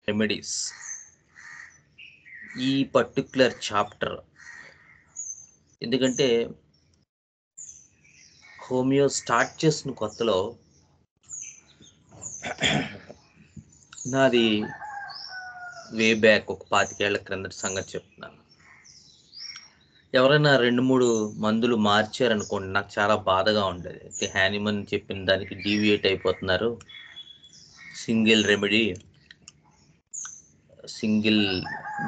Remedies ఈ particular chapter. ఎందుకంటే homeo start చేసిన కొత్తలో నాది వే బ్యాక్ ఒక 25 ఏళ్ల క్రిందటి సంగతి చెప్తున్నాను. ఎవరైనా 2-3 మందులు మార్చారనుకోండి, నాకు చాలా బాధగా ఉండేది. హ్యానిమన్ చెప్పిన దానికి డీవియేట్ అయిపోతున్నారు, సింగిల్ రెమెడీ సింగిల్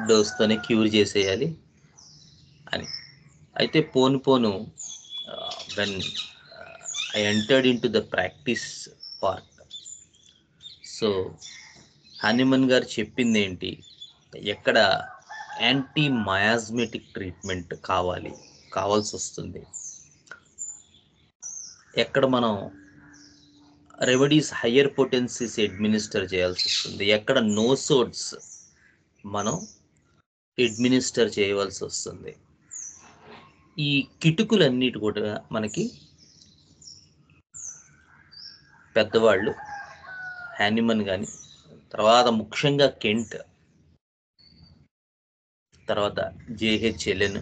డోస్తోనే క్యూర్ చేసేయాలి అని. అయితే పోను when I entered into the practice part, so Hahnemann గారు చెప్పింది ఏంటి, ఎక్కడ యాంటీ మయాజ్మెటిక్ ట్రీట్మెంట్ కావాల్సి వస్తుంది, ఎక్కడ మనం రెమెడీస్ హయ్యర్ పొటెన్సీస్ అడ్మినిస్టర్ చేయాల్సి వస్తుంది, ఎక్కడ నోసోడ్స్ మనం అడ్మినిస్టర్ చేయవలసి వస్తుంది. ఈ కిటుకులన్నిటి కూడా మనకి పెద్దవాళ్ళు హానిమన్ కానీ, తర్వాత ముఖ్యంగా కెంట్, తర్వాత జేహెచ్ ఎలెన్,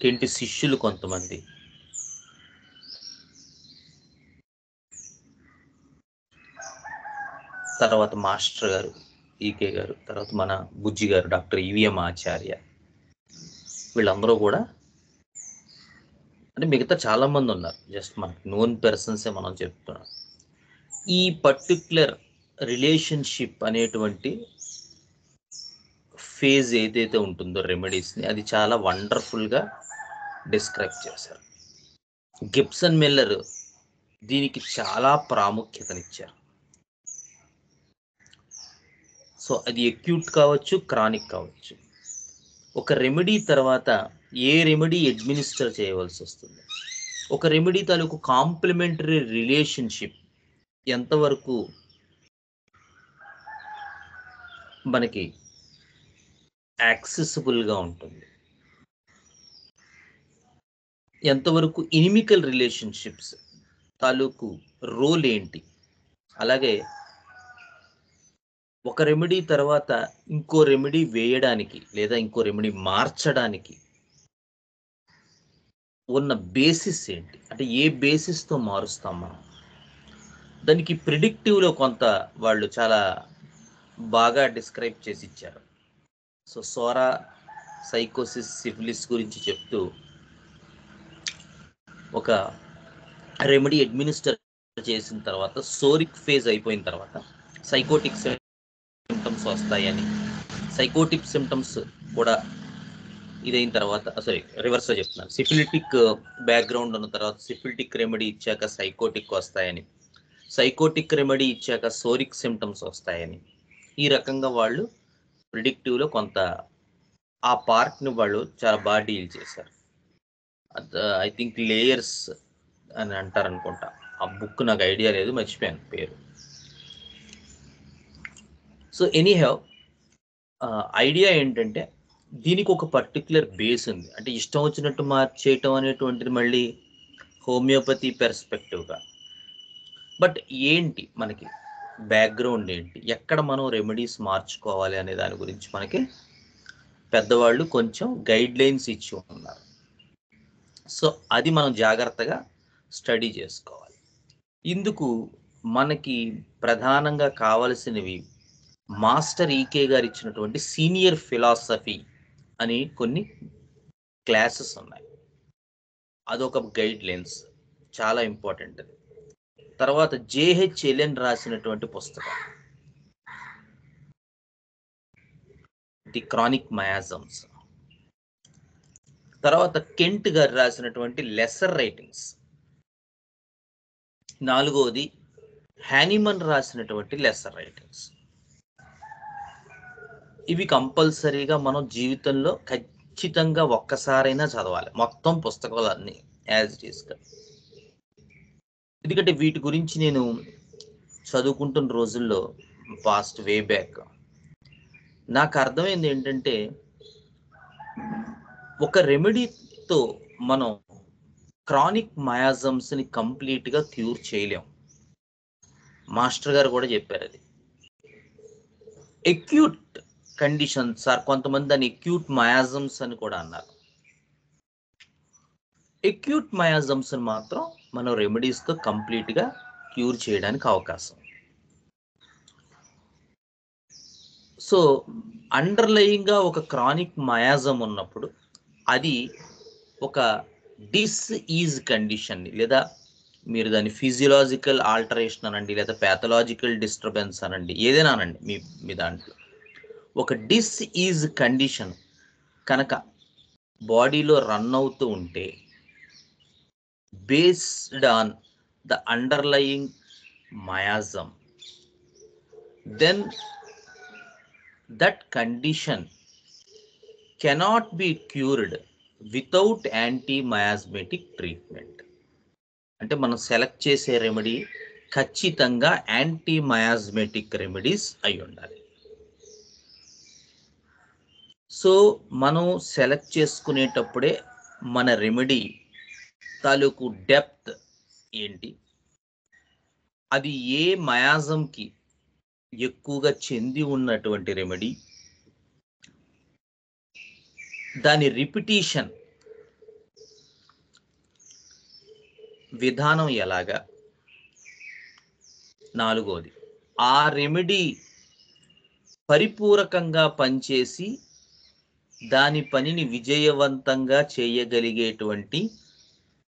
కెంట్ శిష్యులు కొంతమంది, తర్వాత మాస్టర్ గారు ఈకే గారు, తర్వాత మన బుజ్జి గారు డాక్టర్ ఈవిఎం ఆచార్య, వీళ్ళందరూ కూడా, అంటే మిగతా చాలా మంది ఉన్నారు, జస్ట్ మనకి నోన్ పర్సన్సే మనం చెప్తున్నాం. ఈ పర్టిక్యులర్ రిలేషన్షిప్ అనేటువంటి ఫేజ్ ఏదైతే ఉంటుందో రెమెడీస్ని, అది చాలా వండర్ఫుల్గా డిస్క్రైబ్ చేశారు. గిబ్సన్ మిల్లర్ దీనికి చాలా ప్రాముఖ్యతనిచ్చారు. సో అది అక్యూట్ కావచ్చు, క్రానిక్ కావచ్చు. ఒక రెమెడీ తర్వాత ఏ రెమెడీ అడ్మినిస్టర్ చేయవలసి వస్తుంది, ఒక రెమెడీ తాలూకు కాంప్లిమెంటరీ రిలేషన్షిప్ ఎంతవరకు మనకి యాక్సెసిబుల్గా ఉంటుంది, ఎంతవరకు ఇనిమికల్ రిలేషన్షిప్స్ తాలూకు రోల్ ఏంటి, అలాగే ఒక రెమెడీ తర్వాత ఇంకో రెమెడీ వేయడానికి లేదా ఇంకో రెమెడీ మార్చడానికి ఉన్న బేసిస్ ఏంటి, అంటే ఏ బేసిస్తో మారుస్తాం మనం, దానికి ప్రిడిక్టివ్లో కొంత వాళ్ళు చాలా బాగా డిస్క్రైబ్ చేసి ఇచ్చారు. సో సోరా సైకోసిస్ సిఫిలిస్ గురించి చెప్తూ ఒక రెమెడీ అడ్మినిస్టర్ చేసిన తర్వాత సోరిక్ ఫేజ్ అయిపోయిన తర్వాత సైకోటిక్ సిమ్టమ్స్ వస్తాయని, సైకోటిక్ సిమ్టమ్స్ కూడా ఇదైన తర్వాత, రివర్స్గా చెప్తున్నాను, సిఫిలిటిక్ బ్యాక్గ్రౌండ్ ఉన్న తర్వాత సిఫిలిటిక్ రెమెడీ ఇచ్చాక సైకోటిక్ వస్తాయని, సైకోటిక్ రెమెడీ ఇచ్చాక సోరిక్ సిమ్టమ్స్ వస్తాయని, ఈ రకంగా వాళ్ళు ప్రిడిక్టివ్లో కొంత ఆ పార్ట్ని వాళ్ళు చాలా బాగా డీల్ చేశారు. ఐ థింక్ లేయర్స్ అని అంటారు అనుకుంటా, ఆ బుక్ నాకు ఐడియా లేదు, మర్చిపోయాను పేరు. సో ఎనీహౌ ఐడియా ఏంటంటే దీనికి ఒక పర్టిక్యులర్ బేస్ ఉంది, అంటే ఇష్టం వచ్చినట్టు మార్చేయటం అనేటువంటిది మళ్ళీ హోమియోపతి పెర్స్పెక్టివ్గా. బట్ ఏంటి మనకి బ్యాక్గ్రౌండ్ ఏంటి, ఎక్కడ మనం రెమెడీస్ మార్చుకోవాలి అనే దాని గురించి మనకి పెద్దవాళ్ళు కొంచెం గైడ్ లైన్స్ ఇచ్చి ఉన్నారు. సో అది మనం జాగ్రత్తగా స్టడీ చేసుకోవాలి. ఇందుకు మనకి ప్రధానంగా కావలసినవి మాస్టర్ ఈకే గారు ఇచ్చినటువంటి సీనియర్ ఫిలాసఫీ అని కొన్ని క్లాసెస్ ఉన్నాయి, అదొక గైడ్ లైన్స్, చాలా ఇంపార్టెంట్. తర్వాత జేహెచ్ ఎలెన్ రాసినటువంటి పుస్తకం ది క్రానిక్ మయాజమ్స్, తర్వాత కెంట్ గారు రాసినటువంటి లెసర్ రైటింగ్స్, నాలుగోది హానిమన్ రాసినటువంటి లెసర్ రైటింగ్స్. ఇవి కంపల్సరీగా మనం జీవితంలో ఖచ్చితంగా ఒక్కసారైనా చదవాలి, మొత్తం పుస్తకాలన్నీ యాజ్ ఇట్ ఈస్గా. ఎందుకంటే వీటి గురించి నేను చదువుకుంటున్న రోజుల్లో పాస్ట్ వే బ్యాక్ నాకు అర్థమైంది ఏంటంటే, ఒక రెమెడీతో మనం క్రానిక్ మయాజమ్స్ని కంప్లీట్గా క్యూర్ చేయలేం. మాస్టర్ గారు కూడా చెప్పారు అది. ఎక్యూట్ కండిషన్స్ ఆర్ కొంతమంది దాన్ని ఎక్యూట్ మయాజమ్స్ అని కూడా అన్నారు. ఎక్యూట్ మయాజమ్స్ మాత్రం మనం రెమెడీస్తో కంప్లీట్గా క్యూర్ చేయడానికి అవకాశం. సో అండర్లయింగ్గా ఒక క్రానిక్ మయాజం ఉన్నప్పుడు అది ఒక డిస్ఈజ్ కండిషన్ని లేదా మీరు దాన్ని ఫిజియలాజికల్ ఆల్టరేషన్ అనండి లేదా ప్యాథలాజికల్ డిస్టర్బెన్స్ అనండి, ఏదైనా అనండి మీ దాంట్లో ఒక డిస్ఈజ్ కండిషన్ కనుక బాడీలో రన్ అవుతూ ఉంటే based on the underlying miasm, then that condition cannot be cured without anti-miasmatic treatment. అంటే మనం సెలెక్ట్ చేసే రెమెడీ ఖచ్చితంగా యాంటీ-మయాస్మేటిక్ రెమెడీస్ అయి ఉండాలి. సో మనం సెలెక్ట్ చేసుకునేటప్పుడే మన రెమెడీ తాలూకు డెప్త్ ఏంటి, అది ఏ మయాజంకి ఎక్కువగా చెంది ఉన్నటువంటి రెమెడీ, దాని రిపిటీషన్ విధానం ఎలాగా, నాలుగోది ఆ రెమెడీ పరిపూరకంగా పనిచేసి దాని పనిని విజయవంతంగా చేయగలిగేటువంటి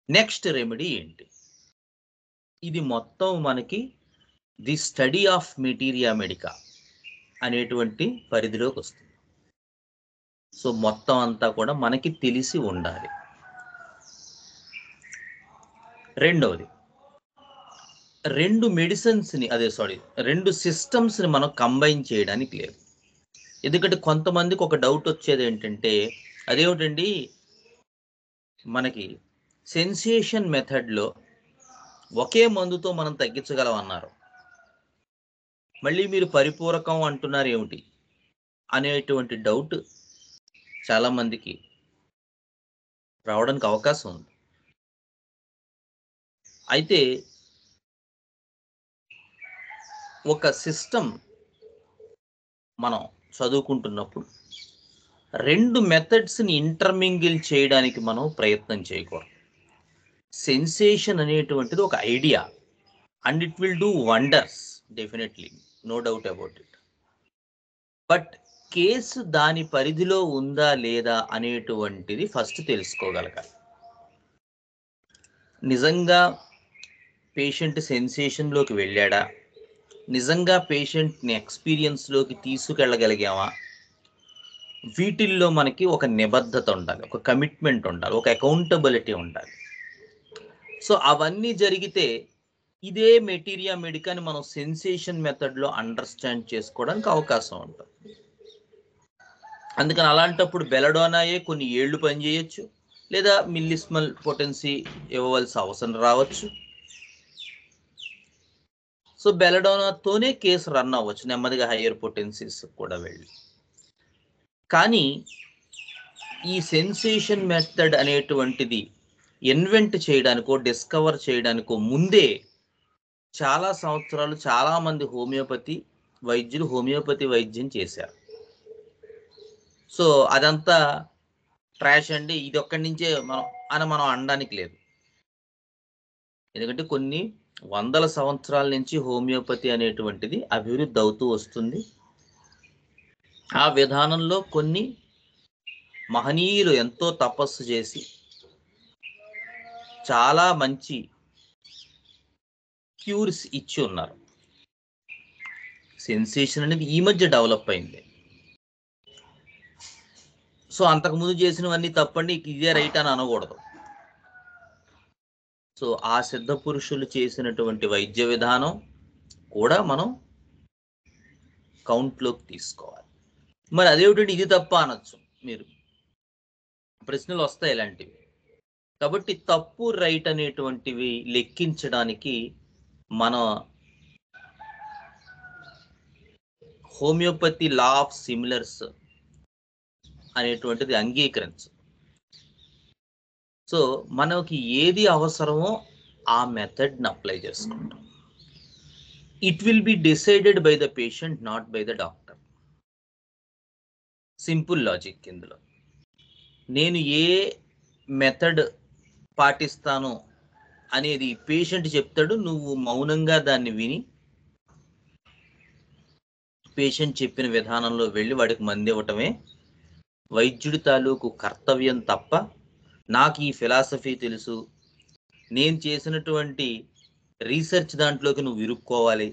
నెక్స్ట్ రెమెడీ ఏంటి. ఇది మొత్తం మనకి the study of materia medica అనేటువంటి పరిధిలోకి వస్తుంది. సో మొత్తం అంతా కూడా మనకి తెలిసి ఉండాలి. రెండవది, రెండు సిస్టమ్స్ని మనం కంబైన్ చేయడానికి లేదు. ఎందుకంటే కొంతమందికి ఒక డౌట్ వచ్చేది ఏంటంటే, అదేమిటండి మనకి సెన్సేషన్ మెథడ్లో ఒకే మందుతో మనం తగ్గించగలం అన్నారు, మళ్ళీ మీరు పరిపూరకం అంటున్నారు ఏమిటి అనేటువంటి డౌట్ చాలామందికి రావడానికి అవకాశం ఉంది. అయితే ఒక సిస్టమ్ మనం చదువుకుంటున్నప్పుడు రెండు మెథడ్స్ని ఇంటర్మింగిల్ చేయడానికి మనం ప్రయత్నం చేయకూడదు. సెన్సేషన్ అనేటువంటిది ఒక idea and it will do wonders definitely, no doubt about it. But case దాని పరిధిలో ఉందా లేదా అనేటువంటిది ఫస్ట్ తెలుసుకోగలగాలి. నిజంగా పేషెంట్ సెన్సేషన్లోకి వెళ్ళాడా, నిజంగా పేషెంట్ని ఎక్స్పీరియన్స్లోకి తీసుకెళ్ళగలిగామా, వీటిల్లో మనకి ఒక నిబద్ధత ఉండాలి, ఒక కమిట్మెంట్ ఉండాలి, ఒక అకౌంటబిలిటీ ఉండాలి. సో అవన్నీ జరిగితే ఇదే మెటీరియా మెడికాని మనం సెన్సేషన్ మెథడ్లో అండర్స్టాండ్ చేసుకోవడానికి అవకాశం ఉంటుంది. అందుకని అలాంటప్పుడు బెలడోనాయే కొన్ని ఏళ్ళు పనిచేయచ్చు, లేదా మిల్లిస్మల్ పొటెన్సీ ఇవ్వవలసిన అవసరం రావచ్చు. సో బెలడోనాతోనే కేసు రన్ అవ్వచ్చు, నెమ్మదిగా హయ్యర్ పొటెన్సీస్ కూడా వెళ్ళి. కానీ ఈ సెన్సేషన్ మెథడ్ అనేటువంటిది ఇన్వెంట్ చేయడానికో డిస్కవర్ చేయడానికో ముందే చాలా సంవత్సరాలు చాలామంది హోమియోపతి వైద్యులు హోమియోపతి వైద్యం చేశారు. సో అదంతా ట్రాష్ అండి, ఇది ఒక్కడి నుంచే మనం అనడానికి లేదు. ఎందుకంటే కొన్ని వందల సంవత్సరాల నుంచి హోమియోపతి అనేటువంటిది అభివృద్ధి అవుతూ వస్తుంది. ఆ విధానంలో కొన్ని మహనీయులు ఎంతో తపస్సు చేసి చాలా మంచి క్యూర్స్ ఇచ్చి ఉన్నారు. సెన్సేషన్ అనేది ఈ మధ్య డెవలప్ అయింది. సో అంతకుముందు చేసినవన్నీ తప్పండి, ఇదే రైట్ అని అనకూడదు. సో ఆ సిద్ధ పురుషులు చేసినటువంటి వైద్య విధానం కూడా మనం కౌంట్లోకి తీసుకోవాలి. మరి అదేమిటంటే ఇది తప్ప అనొచ్చు, మీరు ప్రశ్నలు వస్తాయి ఇలాంటివి. కాబట్టి తప్పు రైట్ అనేటువంటివి లెక్కించడానికి మన హోమియోపతి లా ఆఫ్ సిమిలర్స్ అనేటువంటిది అంగీకరించు. సో మనకి ఏది అవసరమో ఆ మెథడ్ని అప్లై చేసుకుంటాం. It will be decided by the patient, not by the doctor. Simple logic ఇందులో. నేను ఏ మెథడ్ పాటిస్తాను అనేది పేషెంట్ చెప్తాడు, నువ్వు మౌనంగా దాన్ని విని పేషెంట్ చెప్పిన విధానంలో వెళ్ళి వాడికి మంది ఇవ్వటమే వైద్యుడి తాలూకు కర్తవ్యం తప్ప నాకు ఈ ఫిలాసఫీ తెలుసు, నేను చేసినటువంటి రీసెర్చ్ దాంట్లోకి నువ్వు ఇరుక్కోవాలి,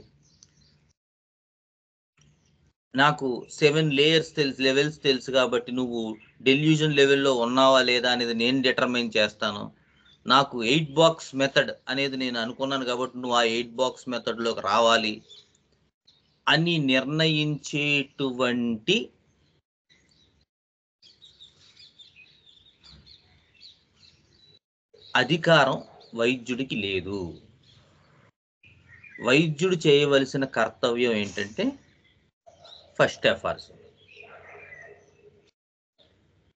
నాకు 7 లేయర్స్ తెలుసు, లెవెల్స్ తెలుసు కాబట్టి నువ్వు డెల్యూజన్ లెవెల్లో ఉన్నావా లేదా అనేది నేను డిటర్మైన్ చేస్తాను, నాకు 8 బాక్స్ మెథడ్ అనేది నేను అనుకున్నాను కాబట్టి నువ్వు ఆ 8 బాక్స్ మెథడ్లోకి రావాలి అని నిర్ణయించేటువంటి అధికారం వైద్యుడికి లేదు. వైద్యుడు చేయవలసిన కర్తవ్యం ఏంటంటే ఫస్ట్ ఆఫ్ ఆల్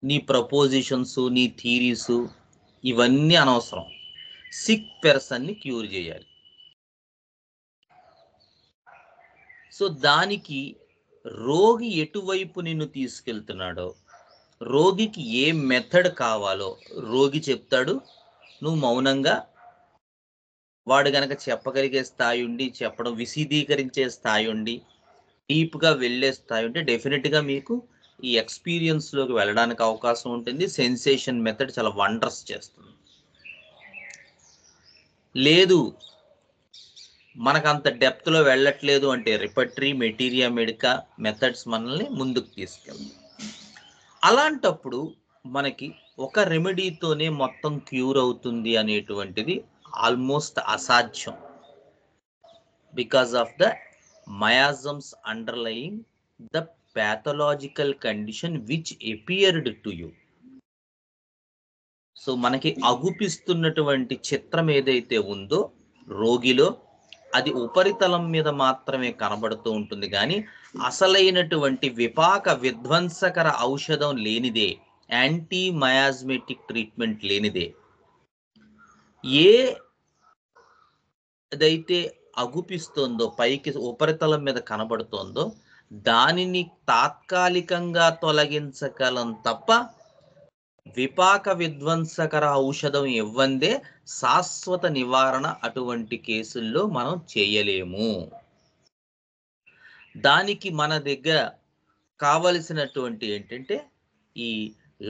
నీ ప్రపోజిషన్స్, నీ థీరీస్ ఇవన్నీ అనవసరం, సిక్ పర్సన్ని క్యూర్ చేయాలి. సో దానికి రోగి ఎటువైపు నిన్ను తీసుకెళ్తున్నాడో, రోగికి ఏ మెథడ్ కావాలో రోగి చెప్తాడు, నువ్వు మౌనంగా వాడు గనక చెప్పగలిగే స్థాయి ఉండి, చెప్పడం విశదీకరించే స్థాయి ఉండి, డీప్గా వెళ్ళే స్థాయి ఉంటే డెఫినెట్గా మీకు ఈ ఎక్స్పీరియన్స్లోకి వెళ్ళడానికి అవకాశం ఉంటుంది. సెన్సేషన్ మెథడ్ చాలా వండర్స్ చేస్తుంది. లేదు మనకు అంత డెప్త్లో వెళ్ళట్లేదు అంటే రిపర్టరీ, మెటీరియా మెడికా మెథడ్స్ మనల్ని ముందుకు తీసుకెళ్తాయి. అలాంటప్పుడు మనకి ఒక రెమెడీతోనే మొత్తం క్యూర్ అవుతుంది అనేటువంటిది ఆల్మోస్ట్ అసాధ్యం. Because of the miasms underlying the pathological condition which appeared to you. So మనకి అగుపిస్తున్నటువంటి చిత్రం ఏదైతే ఉందో రోగిలో, అది ఉపరితలం మీద మాత్రమే కనబడుతూ ఉంటుంది, కానీ అసలైనటువంటి విపాక విధ్వంసకర ఔషధం లేనిదే, యాంటీ మయాజ్మెటిక్ ట్రీట్మెంట్ లేనిదే, ఏదైతే అగుపిస్తోందో పైకి ఉపరితలం మీద కనబడుతోందో దానిని తాత్కాలికంగా తొలగించగలం తప్ప విపాక విధ్వంసకర ఔషధం ఇవ్వందే శాశ్వత నివారణ అటువంటి కేసుల్లో మనం చేయలేము. దానికి మన దగ్గర కావలసినటువంటి ఏంటంటే ఈ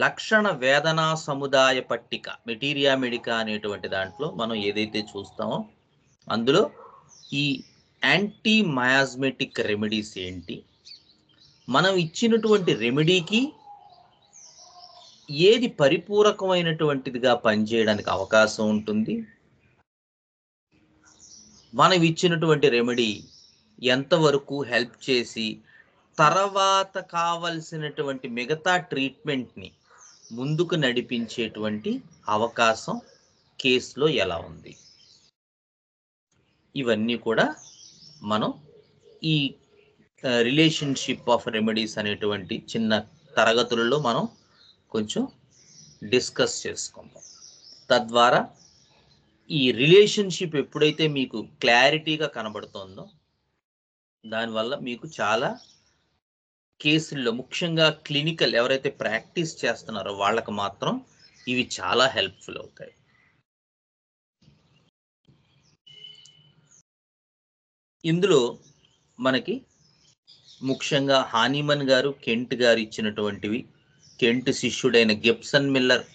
లక్షణ వేదనా సముదాయ పట్టిక, మెటీరియా మెడికా అనేటువంటి దాంట్లో మనం ఏదైతే చూస్తామో అందులో ఈ యాంటీ మయాజ్మెటిక్ రెమెడీస్ ఏంటి, మనం ఇచ్చినటువంటి రెమెడీకి ఏది పరిపూరకమైనటువంటిదిగా పనిచేయడానికి అవకాశం ఉంటుంది, మనం ఇచ్చినటువంటి రెమెడీ ఎంతవరకు హెల్ప్ చేసి తర్వాత కావలసినటువంటి మిగతా ట్రీట్మెంట్ని ముందుకు నడిపించేటువంటి అవకాశం కేసులో ఎలా ఉంది, ఇవన్నీ కూడా మనం ఈ రిలేషన్షిప్ ఆఫ్ రెమెడీస్ అనేటువంటి చిన్న తరగతులలో మనం కొంచెం డిస్కస్ చేసుకుందాం. తద్వారా ఈ రిలేషన్షిప్ ఎప్పుడైతే మీకు క్లారిటీగా కనబడుతుందో దానివల్ల మీకు చాలా కేసుల్లో, ముఖ్యంగా క్లినికల్ ఎవరైతే ప్రాక్టీస్ చేస్తున్నారో వాళ్ళకి మాత్రం ఇవి చాలా హెల్ప్ఫుల్ అవుతాయి. ఇందులో మనకి ముఖ్యంగా హానీమన్ గారు, కెంట్ గారు ఇచ్చినటువంటివి, కెంట్ శిష్యుడైన గిబ్సన్ మిల్లర్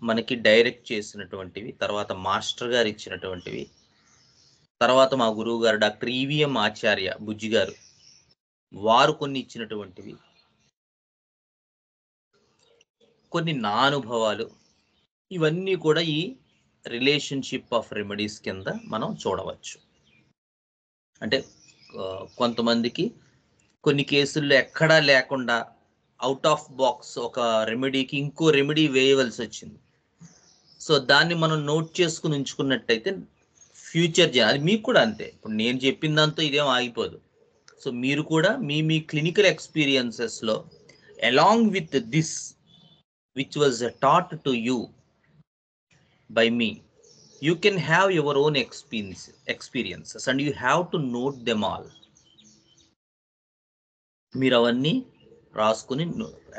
మనకి డైరెక్ట్ చేసినటువంటివి, తర్వాత మాస్టర్ గారు ఇచ్చినటువంటివి, తర్వాత మా గురువు గారు డాక్టర్ ఈవిఎం ఆచార్య బుజ్జి గారు వారు కొన్ని ఇచ్చినటువంటివి, కొన్ని నా అనుభవాలు, ఇవన్నీ కూడా ఈ రిలేషన్షిప్ ఆఫ్ రెమెడీస్ కింద మనం చూడవచ్చు. అంటే కొంతమందికి కొన్ని కేసుల్లో ఎక్కడా లేకుండా అవుట్ ఆఫ్ బాక్స్ ఒక రెమెడీకి ఇంకో రెమెడీ వేయవలసి వచ్చింది. సో దాన్ని మనం నోట్ చేసుకుని ఉంచుకున్నట్టయితే ఫ్యూచర్ అది మీకు కూడా అంతే. ఇప్పుడు నేను చెప్పిన దాంతో ఇదేం ఆగిపోదు. సో మీరు కూడా మీ క్లినికల్ ఎక్స్పీరియన్సెస్లో along with this which was taught to you by me, you can have your own experiences and you have to note them all. మీరు అవన్నీ రాసుకుని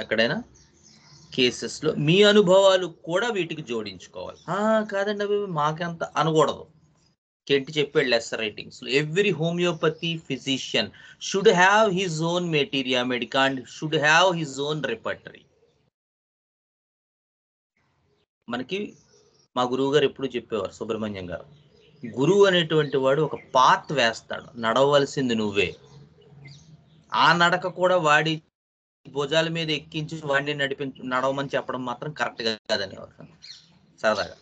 ఎక్కడైనా కేసెస్లో మీ అనుభవాలు కూడా వీటికి జోడించుకోవాలి. కాదండి అవి మాకెంత అనకూడదు. కెంటి చెప్పాడు లెస్సర్ రైటింగ్స్లో, every homeopathy physician should have his own materia medica and should have his own repertory. మనకి మా గురువు గారు ఎప్పుడు చెప్పేవారు, సుబ్రహ్మణ్యం గారు, గురువు అనేటువంటి వాడు ఒక పాత్ వేస్తాడు, నడవలసింది నువ్వే. ఆ నడక కూడా వాడి భుజాల మీద ఎక్కించి వాడిని నడవమని చెప్పడం మాత్రం కరెక్ట్ కాదనేవారు సరదాగా.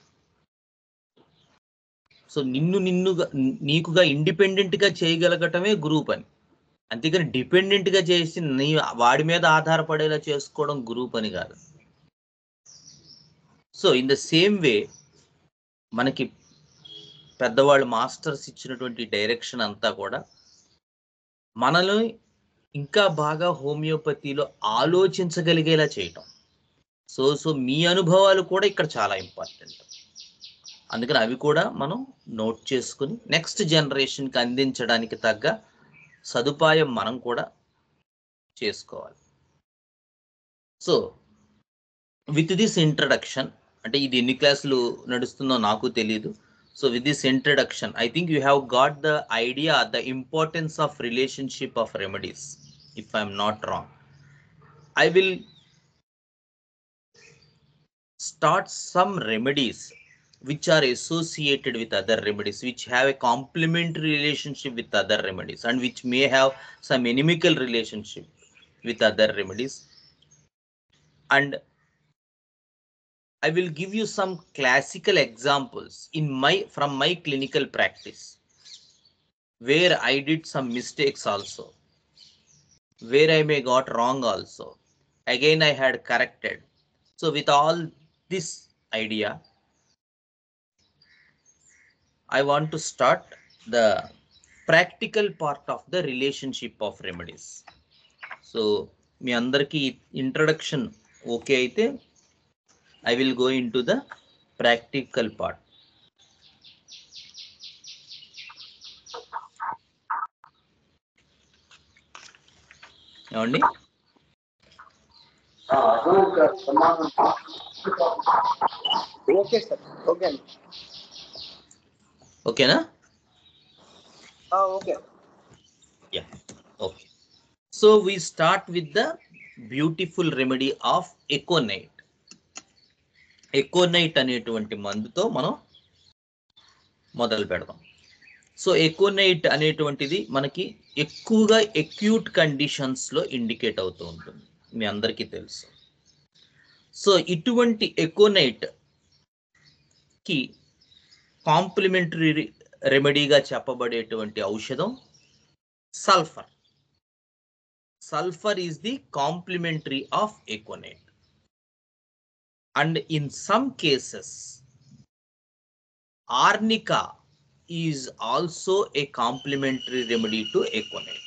సో నీకుగా ఇండిపెండెంట్ గా చేయగలగటమే గురువు పని, అంతేకాని డిపెండెంట్ గా చేసి వాడి మీద ఆధారపడేలా చేసుకోవడం గురువు పని కాదు. So in the same way మనకి పెద్దవాళ్ళు మాస్టర్స్ ఇచ్చినటువంటి డైరెక్షన్ అంతా కూడా మనలో ఇంకా బాగా హోమియోపతిలో ఆలోచించగలిగేలా చేయటం. సో మీ అనుభవాలు కూడా ఇక్కడ చాలా ఇంపార్టెంట్. అందుకని అవి కూడా మనం నోట్ చేసుకుని నెక్స్ట్ జనరేషన్కి అందించడానికి తగ్గ సదుపాయం మనం కూడా చేసుకోవాలి. సో విత్ దిస్ ఇంట్రడక్షన్, అంటే ఇది ఎన్ని క్లాసులు నడుస్తుందో నాకు తెలియదు. So with this introduction I think you have got the idea, the importance of relationship of remedies, if I am not wrong. I will start some remedies which are associated with other remedies, which have a complementary relationship with other remedies, and which may have some inimical relationship with other remedies. And I will give you some classical examples from my clinical practice, where I did some mistakes also, where I may got wrong also. Again, I had corrected. So with all this idea, I want to start the practical part of the relationship of remedies. So మీ అందరికీ introduction okay అయితే I will go into the practical part. ఏమండి? Okay sir, okay అండి. ఓకేనా? Okay. Yeah, okay. So we start with the beautiful remedy of Econite. Econite అనేటువంటి మందుతో మనం మొదలు పెడదాం. So aconite అనేటువంటిది మనకి ఎక్కువగా అక్యూట్ కండిషన్స్లో ఇండికేట్ అవుతూ ఉంటుంది, మీ అందరికీ తెలుసు. సో ఇటువంటి ఎకోనైట్కి కాంప్లిమెంటరీ రెమెడీగా చెప్పబడేటువంటి ఔషధం sulphur. Sulphur is the complementary of aconite. And in some cases arnica is also a complementary remedy to Econite.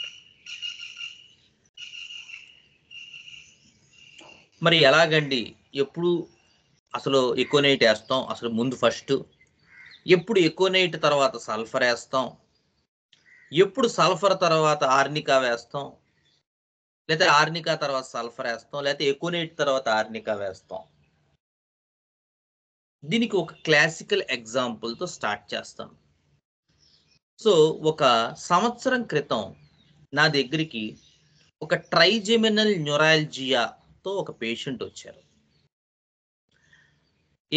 మరి ఎలాగండి, ఎప్పుడు అసలు ఎకోనైట్ వేస్తాం, అసలు ముందు ఫస్ట్ ఎప్పుడు ఎకోనైట్ తర్వాత సల్ఫర్ వేస్తాం, ఎప్పుడు సల్ఫర్ తర్వాత ఆర్నికా వేస్తాం, లేకపోతే ఆర్నికా తర్వాత సల్ఫర్ వేస్తాం, లేకపోతే ఎకోనైట్ తర్వాత ఆర్నికా వేస్తాం? దీనికి ఒక క్లాసికల్ ఎగ్జాంపుల్తో స్టార్ట్ చేస్తాం. సో ఒక సంవత్సరం క్రితం నా దగ్గరికి ఒక ట్రైజెమినల్ న్యూరాలజియాతో ఒక పేషెంట్ వచ్చారు.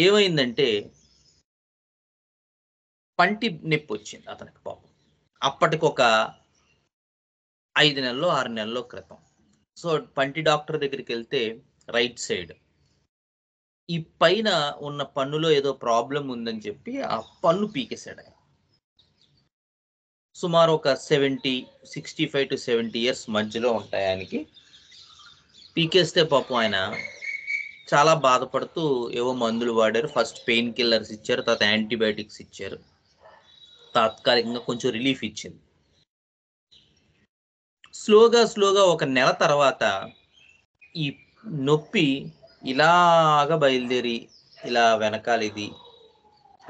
ఏమైందంటే పంటి నొప్పి వచ్చింది అతనికి పాపం. అప్పటికి ఒక 5 నెలల్లో 6 నెలల్లో క్రితం. సో పంటి డాక్టర్ దగ్గరికి వెళ్తే రైట్ సైడ్ ఈ పైన ఉన్న పన్నులో ఏదో ప్రాబ్లం ఉందని చెప్పి ఆ పన్ను పీకేశాడు. సుమారు ఒక 65 to 70 ఇయర్స్ మధ్యలో ఉంటాయి ఆయనకి. పీకేస్తే పాపం ఆయన చాలా బాధపడుతూ ఏవో మందులు వాడారు. ఫస్ట్ పెయిన్ కిల్లర్స్ ఇచ్చారు, తర్వాత యాంటీబయాటిక్స్ ఇచ్చారు. తాత్కాలికంగా కొంచెం రిలీఫ్ ఇచ్చింది. స్లోగా ఒక నెల తర్వాత ఈ నొప్పి ఇలాగా బయలుదేరి ఇలా వెనకాలిది,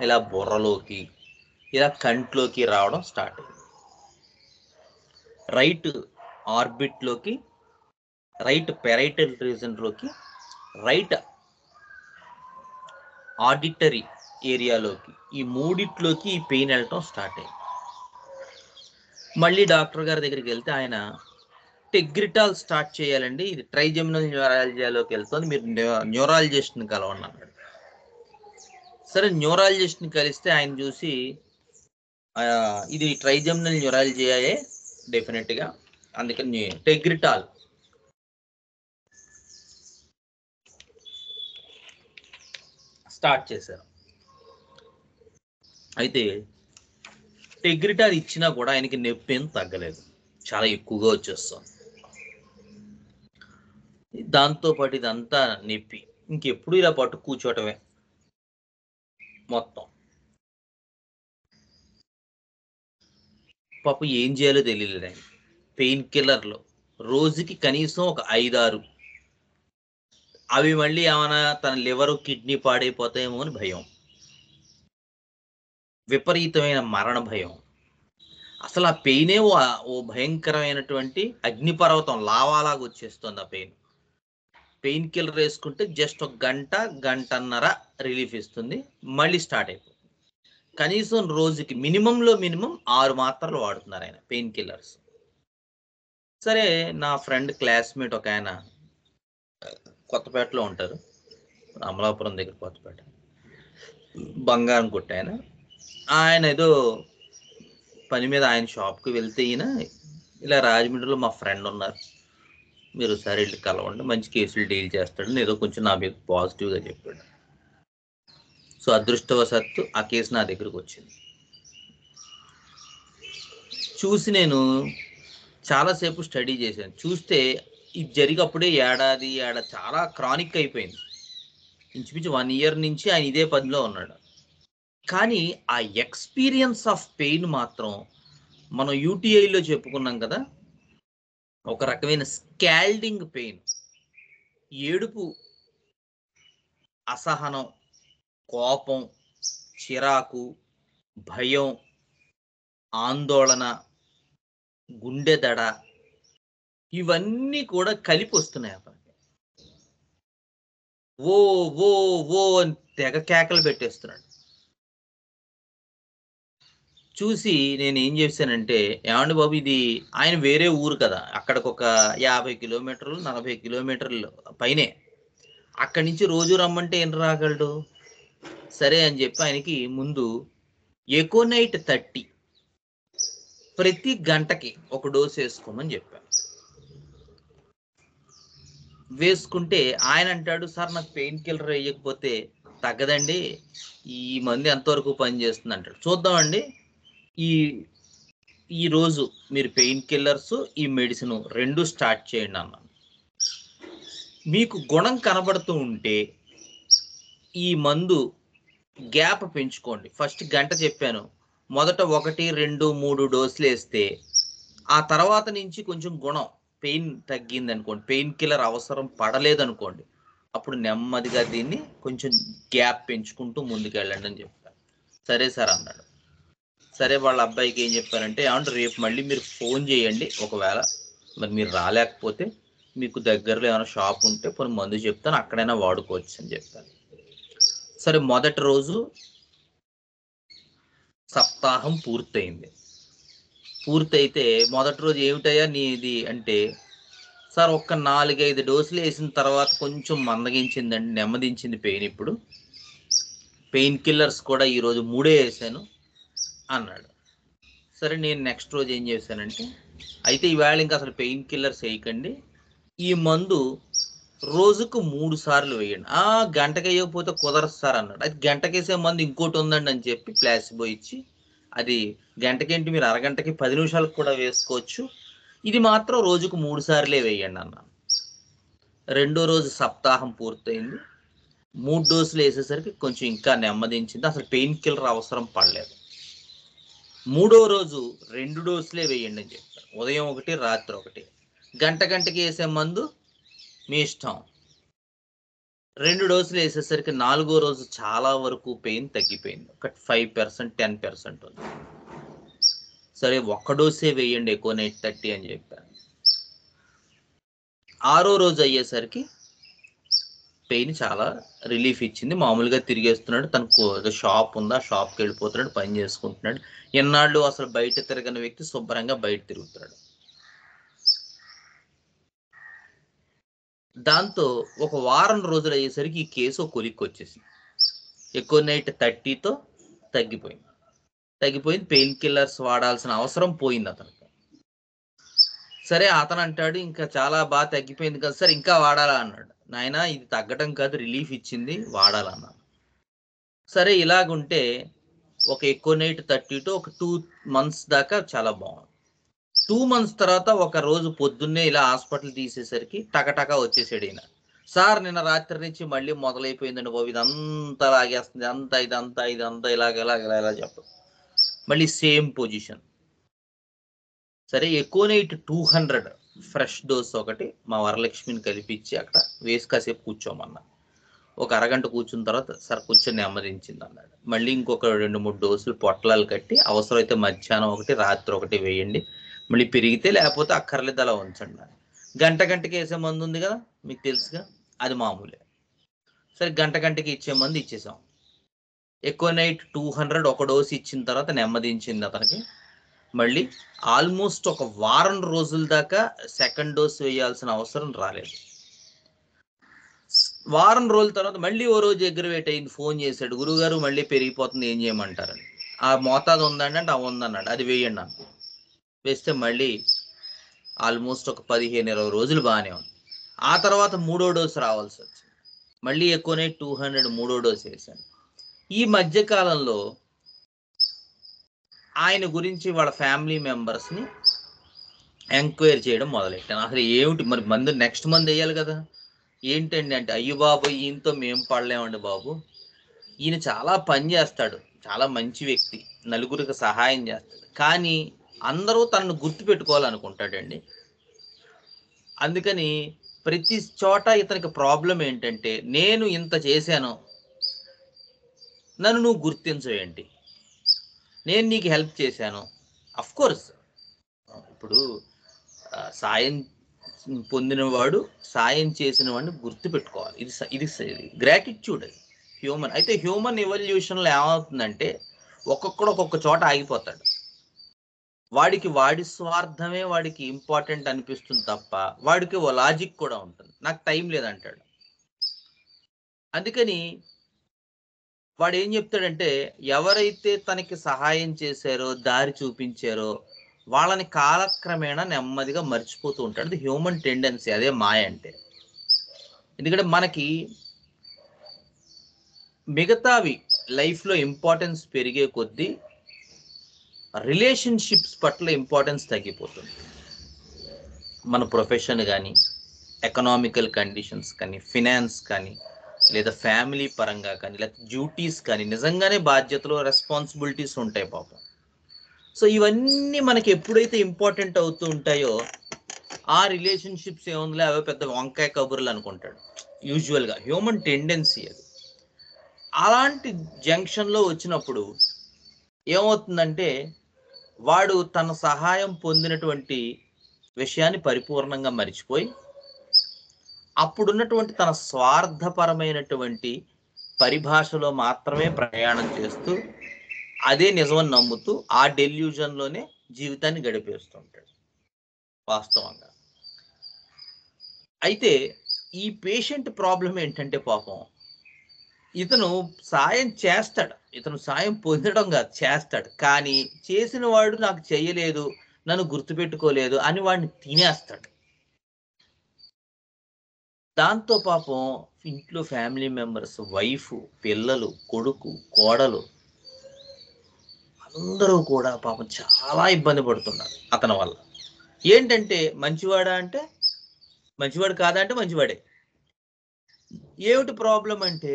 ఇలా బుర్రలోకి, ఇలా కంట్లోకి రావడం స్టార్ట్ అయింది. రైట్ ఆర్బిట్లోకి రైట్ పెరైటల్ రీజన్లోకి, రైట్ ఆడిటరీ ఏరియాలోకి, ఈ మూడిట్లోకి ఈ పెయిన్ వెళ్ళటం స్టార్ట్ అయింది. మళ్ళీ డాక్టర్ గారి దగ్గరికి వెళ్తే ఆయన టెగ్రిటాల్ స్టార్ట్ చేయాలండి, ఇది ట్రైజెమినల్ న్యూరాలజియాలోకి వెళ్తుంది, మీరు న్యూరాలజిస్ట్ని కలవండి అన్నాడు. సరే న్యూరాలజిస్ట్ని కలిస్తే ఆయన చూసి ఇది ట్రైజెమినల్ న్యూరాలజియాయే డెఫినెట్గా, అందుకని టెగ్రిటాల్ స్టార్ట్ చేశారు. అయితే టెగ్రిటాల్ ఇచ్చినా కూడా ఆయనకి నొప్పి ఏం తగ్గలేదు, చాలా ఎక్కువగా వచ్చేస్తుంది. దాంతోపాటు ఇదంతా నొప్పి, ఇంకెప్పుడు ఇలా పట్టు కూర్చోవటమే మొత్తం. పాపం ఏం చేయాలో తెలియలేదు ఆయన. పెయిన్ కిల్లర్లు రోజుకి కనీసం ఒక 5-6, అవి మళ్ళీ ఏమైనా తన లివర్ కిడ్నీ పాడైపోతాయేమో అని భయం, విపరీతమైన మరణ భయం. అసలు ఆ పెయినే ఓ భయంకరమైనటువంటి అగ్నిపర్వతం, లావాలాగా వచ్చేస్తుంది ఆ పెయిన్. పెయిన్ కిల్లర్ వేసుకుంటే జస్ట్ ఒక గంటన్నర రిలీఫ్ ఇస్తుంది, మళ్ళీ స్టార్ట్ అయిపోతుంది. కనీసం రోజుకి మినిమంలో మినిమం 6 మాత్రలు వాడుతున్నారు ఆయన పెయిన్ కిల్లర్స్. సరే నా ఫ్రెండ్ క్లాస్మేట్ ఒక ఆయన కొత్తపేటలో ఉంటారు, అమలాపురం దగ్గర కొత్తపేట, బంగారం కొట్ట ఆయన ఏదో పని మీద ఆయన షాప్కి వెళ్తే ఈయన ఇలా రాజమండ్రిలో మా ఫ్రెండ్ ఉన్నారు, మీరు ఒకసారి వెళ్ళి కలవండి, మంచి కేసులు డీల్ చేస్తాడని ఏదో కొంచెం నా మీద పాజిటివ్గా చెప్పాడు. సో అదృష్టవశాత్తు ఆ కేసు నా దగ్గరకు వచ్చింది. చూసి నేను చాలాసేపు స్టడీ చేశాను. చూస్తే ఇది జరిగప్పుడే ఏడాది చాలా క్రానిక్ అయిపోయింది. ఇంచుమించు 1 ఇయర్ నుంచి ఆయన ఇదే పనిలో ఉన్నాడు. కానీ ఆ ఎక్స్పీరియన్స్ ఆఫ్ పెయిన్ మాత్రం మనం యూటీఐలో చెప్పుకున్నాం కదా, ఒక రకమైన స్కాల్డింగ్ పెయిన్, ఏడుపు, అసహనం, కోపం, చిరాకు, భయం, ఆందోళన, గుండె దడ, ఇవన్నీ కూడా కలిపి వస్తున్నాయి అతనికి. ఓ ఓ ఓ అని తెగ కేకలు పెట్టేస్తున్నాడు. చూసి నేను ఏం చేశానంటే, ఏమండి బాబు ఇది, ఆయన వేరే ఊరు కదా, అక్కడికి ఒక 50 కిలోమీటర్లు 40 కిలోమీటర్లు పైనే, అక్కడి నుంచి రోజు రమ్మంటే ఏం రాగలడు. సరే అని చెప్పి ఆయనకి ముందు ఎకోనైట్ 30 ప్రతి గంటకి ఒక డోసు వేసుకోమని చెప్పాను. వేసుకుంటే ఆయన అంటాడు, సార్ నాకు పెయిన్ కిల్లర్ వేయకపోతే తగ్గదండి, ఈ మందు ఎంతవరకు పనిచేస్తుంది అంటాడు. చూద్దామండి, ఈ రోజు మీరు పెయిన్ కిల్లర్స్ ఈ మెడిసిన్ 2 స్టార్ట్ చేయండి అన్నాను. మీకు గుణం కనబడుతూ ఉంటే ఈ మందు గ్యాప్ పెంచుకోండి. ఫస్ట్ గంట చెప్పాను, మొదట 1, 2, 3 డోసులు వేస్తే ఆ తర్వాత నుంచి కొంచెం గుణం, పెయిన్ తగ్గింది అనుకోండి, పెయిన్ కిల్లర్ అవసరం పడలేదనుకోండి, అప్పుడు నెమ్మదిగా దీన్ని కొంచెం గ్యాప్ పెంచుకుంటూ ముందుకెళ్ళండి అని చెప్పాను. సరే సార్ అన్నాడు. సరే వాళ్ళ అబ్బాయికి ఏం చెప్పారంటే, ఏమంటే రేపు మళ్ళీ మీరు ఫోన్ చేయండి, ఒకవేళ మరి మీరు రాలేకపోతే మీకు దగ్గరలో ఏమైనా షాప్ ఉంటే కొన్ని మందు చెప్తాను, అక్కడైనా వాడుకోవచ్చు అని చెప్పాను. సరే మొదటి రోజు సప్తాహం పూర్తయింది. పూర్తయితే మొదటి రోజు ఏమిటయ్యా నీది అంటే, సార్ ఒక్క 4-5 డోసులు వేసిన తర్వాత కొంచెం మందగించిందండి, నెమ్మదించింది పెయిన్, ఇప్పుడు పెయిన్ కిల్లర్స్ కూడా ఈరోజు 3 వేసాను అన్నాడు. సరే నేను నెక్స్ట్ రోజు ఏం చేశానంటే, అయితే ఈవేళ ఇంకా అసలు పెయిన్ కిల్లర్స్ వేయకండి, ఈ మందు రోజుకు 3 సార్లు వేయండి. గంటకి వేయకపోతే కుదరదు సార్ అన్నాడు. అది గంటకేసే మందు ఇంకోటి ఉందండి అని చెప్పి ప్లాసిబో ఇచ్చి, అది గంటకేంటి మీరు అరగంటకి 10 నిమిషాలకు కూడా వేసుకోవచ్చు, ఇది మాత్రం రోజుకు 3 సార్లే వేయండి అన్నాను. రెండో రోజు సప్తాహం పూర్తయింది, 3 డోసులు వేసేసరికి కొంచెం ఇంకా నెమ్మదించింది, అసలు పెయిన్ కిల్లర్ అవసరం పడలేదు. మూడో రోజు 2 డోసులే వేయండి అని చెప్పారు, ఉదయం 1 రాత్రి 1, గంటకి వేసే మందు మీ ఇష్టం. 2 డోసులు వేసేసరికి 4వ రోజు చాలా వరకు పెయిన్ తగ్గిపోయింది, ఒక 5%, 10% ఉంది. సరే 1 డోసే వేయండి ఎకోనైట్ 30 అని చెప్పాను. 6వ రోజు అయ్యేసరికి పెయిన్ చాలా రిలీఫ్ ఇచ్చింది. మామూలుగా తిరిగేస్తున్నాడు. తనకు షాప్ ఉందా, షాప్కి వెళ్ళిపోతున్నాడు, పని చేసుకుంటున్నాడు. ఎన్నాళ్ళు అసలు బయట తిరగని వ్యక్తి శుభ్రంగా బయట తిరుగుతున్నాడు. దాంతో ఒక వారం రోజులు అయ్యేసరికి ఈ కేసు ఒక కొలిక్కి వచ్చేసింది. ఎక్కువ నైట్ 30తో తగ్గిపోయింది. పెయిన్ కిల్లర్స్ వాడాల్సిన అవసరం పోయింది అతనికి. సరే అతను అంటాడు, ఇంకా చాలా బాగా తగ్గిపోయింది కదా సార్, ఇంకా వాడాలా అన్నాడు. నాయనా ఇది తగ్గటం కాదు, రిలీఫ్ ఇచ్చింది, వాడాలన్నాను. సరే ఇలాగుంటే ఒక ఎక్కువ నైట్ 30 ఒక 2 months దాకా చాలా బాగుంది. 2 months తర్వాత ఒక రోజు పొద్దున్నే ఇలా హాస్పిటల్ తీసేసరికి టకటకా వచ్చేసాడు ఈయన. సార్ నిన్న రాత్రి నుంచి మళ్ళీ మొదలైపోయిందండి బాబు, ఇదంతా లాగేస్తుంది, ఇదంతా ఇలా చెప్పదు. మళ్ళీ సేమ్ పొజిషన్. సరే ఎక్కువ నైట్ 200 ఫ్రెష్ డోస్ ఒకటి మా వరలక్ష్మిని కల్పించి అక్కడ వేసి కాసేపు కూర్చోమన్నా. ఒక అరగంట కూర్చున్న తర్వాత సార్ కూర్చొని నెమ్మదించింది అన్నాడు. మళ్ళీ ఇంకొక 2-3 డోసులు పొట్లాలు కట్టి అవసరమైతే మధ్యాహ్నం ఒకటి, రాత్రి ఒకటి వేయండి, మళ్ళీ పెరిగితే లేకపోతే అక్కర్లేదు అలా ఉంచండి. గంటకి వేసే మందు ఉంది కదా మీకు తెలుసుగా, అది మామూలే. సరే గంటకి ఇచ్చే మందు ఇచ్చేసాం. ఎక్కువ నైట్ 200 ఒక డోసు ఇచ్చిన తర్వాత నెమ్మదించింది అతనికి. మళ్ళీ ఆల్మోస్ట్ ఒక వారం రోజుల దాకా సెకండ్ డోస్ వేయాల్సిన అవసరం రాలేదు. వారం రోజుల తర్వాత మళ్ళీ ఓ రోజు ఎగ్రవేట్ అయింది. ఫోన్ చేశాడు, గురుగారు మళ్ళీ పెరిగిపోతుంది, ఏం చేయమంటారని. ఆ మోతాదు ఉందండి అంటే ఉందన్నాడు, అది వేయండి అన్న. వేస్తే మళ్ళీ ఆల్మోస్ట్ ఒక 15-20 రోజులు బాగానే ఉంది. ఆ తర్వాత 3వ డోసు రావాల్సి వచ్చింది. మళ్ళీ ఎక్కువనే 200 3వ డోసు వేశాను. ఈ మధ్యకాలంలో ఆయన గురించి వాళ్ళ ఫ్యామిలీ మెంబర్స్ని ఎంక్వైరీ చేయడం మొదలెట్టాను. అసలు ఏమిటి మరి మందు, నెక్స్ట్ మంత్ వేయాలి కదా, ఏంటండి అంటే, అయ్యో బాబు ఈయనతో మేము పడలేమండి బాబు, ఈయన చాలా పని చేస్తాడు, చాలా మంచి వ్యక్తి, నలుగురికి సహాయం చేస్తాడు, కానీ అందరూ తనను గుర్తుపెట్టుకోవాలనుకుంటాడండి. అందుకని ప్రతి చోట ఇతనికి ప్రాబ్లం ఏంటంటే, నేను ఇంత చేశాను, నన్ను నువ్వు గుర్తించవేంటి, నేను నీకు హెల్ప్ చేశాను. అఫ్కోర్స్ ఇప్పుడు సాయం పొందినవాడు సాయం చేసిన వాడిని గుర్తుపెట్టుకోవాలి. ఇది గ్రాటిట్యూడ్, అది హ్యూమన్. అయితే హ్యూమన్ ఎవల్యూషన్లో ఏమవుతుందంటే, ఒక్కొక్కడు ఒక్కొక్క చోట ఆగిపోతాడు. వాడికి వాడి స్వార్థమే వాడికి ఇంపార్టెంట్ అనిపిస్తుంది తప్ప, వాడికి ఓ లాజిక్ కూడా ఉంటుంది, నాకు టైం లేదంటాడు. అందుకని వాడు ఏం చెప్తాడంటే, ఎవరైతే తనకి సహాయం చేశారో, దారి చూపించారో వాళ్ళని కాలక్రమేణా నెమ్మదిగా మర్చిపోతూ ఉంటాడు. అది హ్యూమన్ టెండెన్సీ, అదే మాయ అంటే. ఎందుకంటే మనకి మిగతావి లైఫ్లో ఇంపార్టెన్స్ పెరిగే కొద్దీ రిలేషన్షిప్స్ పట్ల ఇంపార్టెన్స్ తగ్గిపోతుంది. మన ప్రొఫెషన్ కానీ, ఎకనామికల్ కండిషన్స్ కానీ, ఫినాన్స్ కానీ, లేదా ఫ్యామిలీ పరంగా కానీ, లేదా డ్యూటీస్ కానీ, నిజంగానే బాధ్యతలు, రెస్పాన్సిబిలిటీస్ ఉంటాయి పాపం. సో ఇవన్నీ మనకి ఎప్పుడైతే ఇంపార్టెంట్ అవుతూ ఉంటాయో, ఆ రిలేషన్షిప్స్ ఏముందిలే అవే పెద్ద వంకాయ కబుర్లు అనుకుంటాడు. యూజువల్గా హ్యూమన్ టెండెన్సీ అది. అలాంటి జంక్షన్లో వచ్చినప్పుడు ఏమవుతుందంటే, వాడు తన సహాయం పొందినటువంటి విషయాన్ని పరిపూర్ణంగా మర్చిపోయి, అప్పుడున్నటువంటి తన స్వార్థపరమైనటువంటి పరిభాషలో మాత్రమే ప్రయాణం చేస్తూ, అదే నిజమని నమ్ముతూ, ఆ డెల్యూజన్లోనే జీవితాన్ని గడిపేస్తుంటాడు వాస్తవంగా. అయితే ఈ పేషెంట్ ప్రాబ్లం ఏంటంటే, పాపం ఇతను సాయం చేస్తాడు, ఇతను సాయం పొందడం కాదు, చేస్తాడు, కానీ చేసిన వాడు నాకు చెయ్యలేదు, నన్ను గుర్తుపెట్టుకోలేదు అని వాడిని తినేస్తాడు. దాంతో పాపం ఇంట్లో ఫ్యామిలీ మెంబర్స్, వైఫ్, పిల్లలు, కొడుకు, కోడలు అందరూ కూడా పాపం చాలా ఇబ్బంది పడుతున్నారు అతని వల్ల. ఏంటంటే, మంచివాడా అంటే మంచివాడు, కాదా అంటే మంచివాడే. ఏమిటి ప్రాబ్లం అంటే,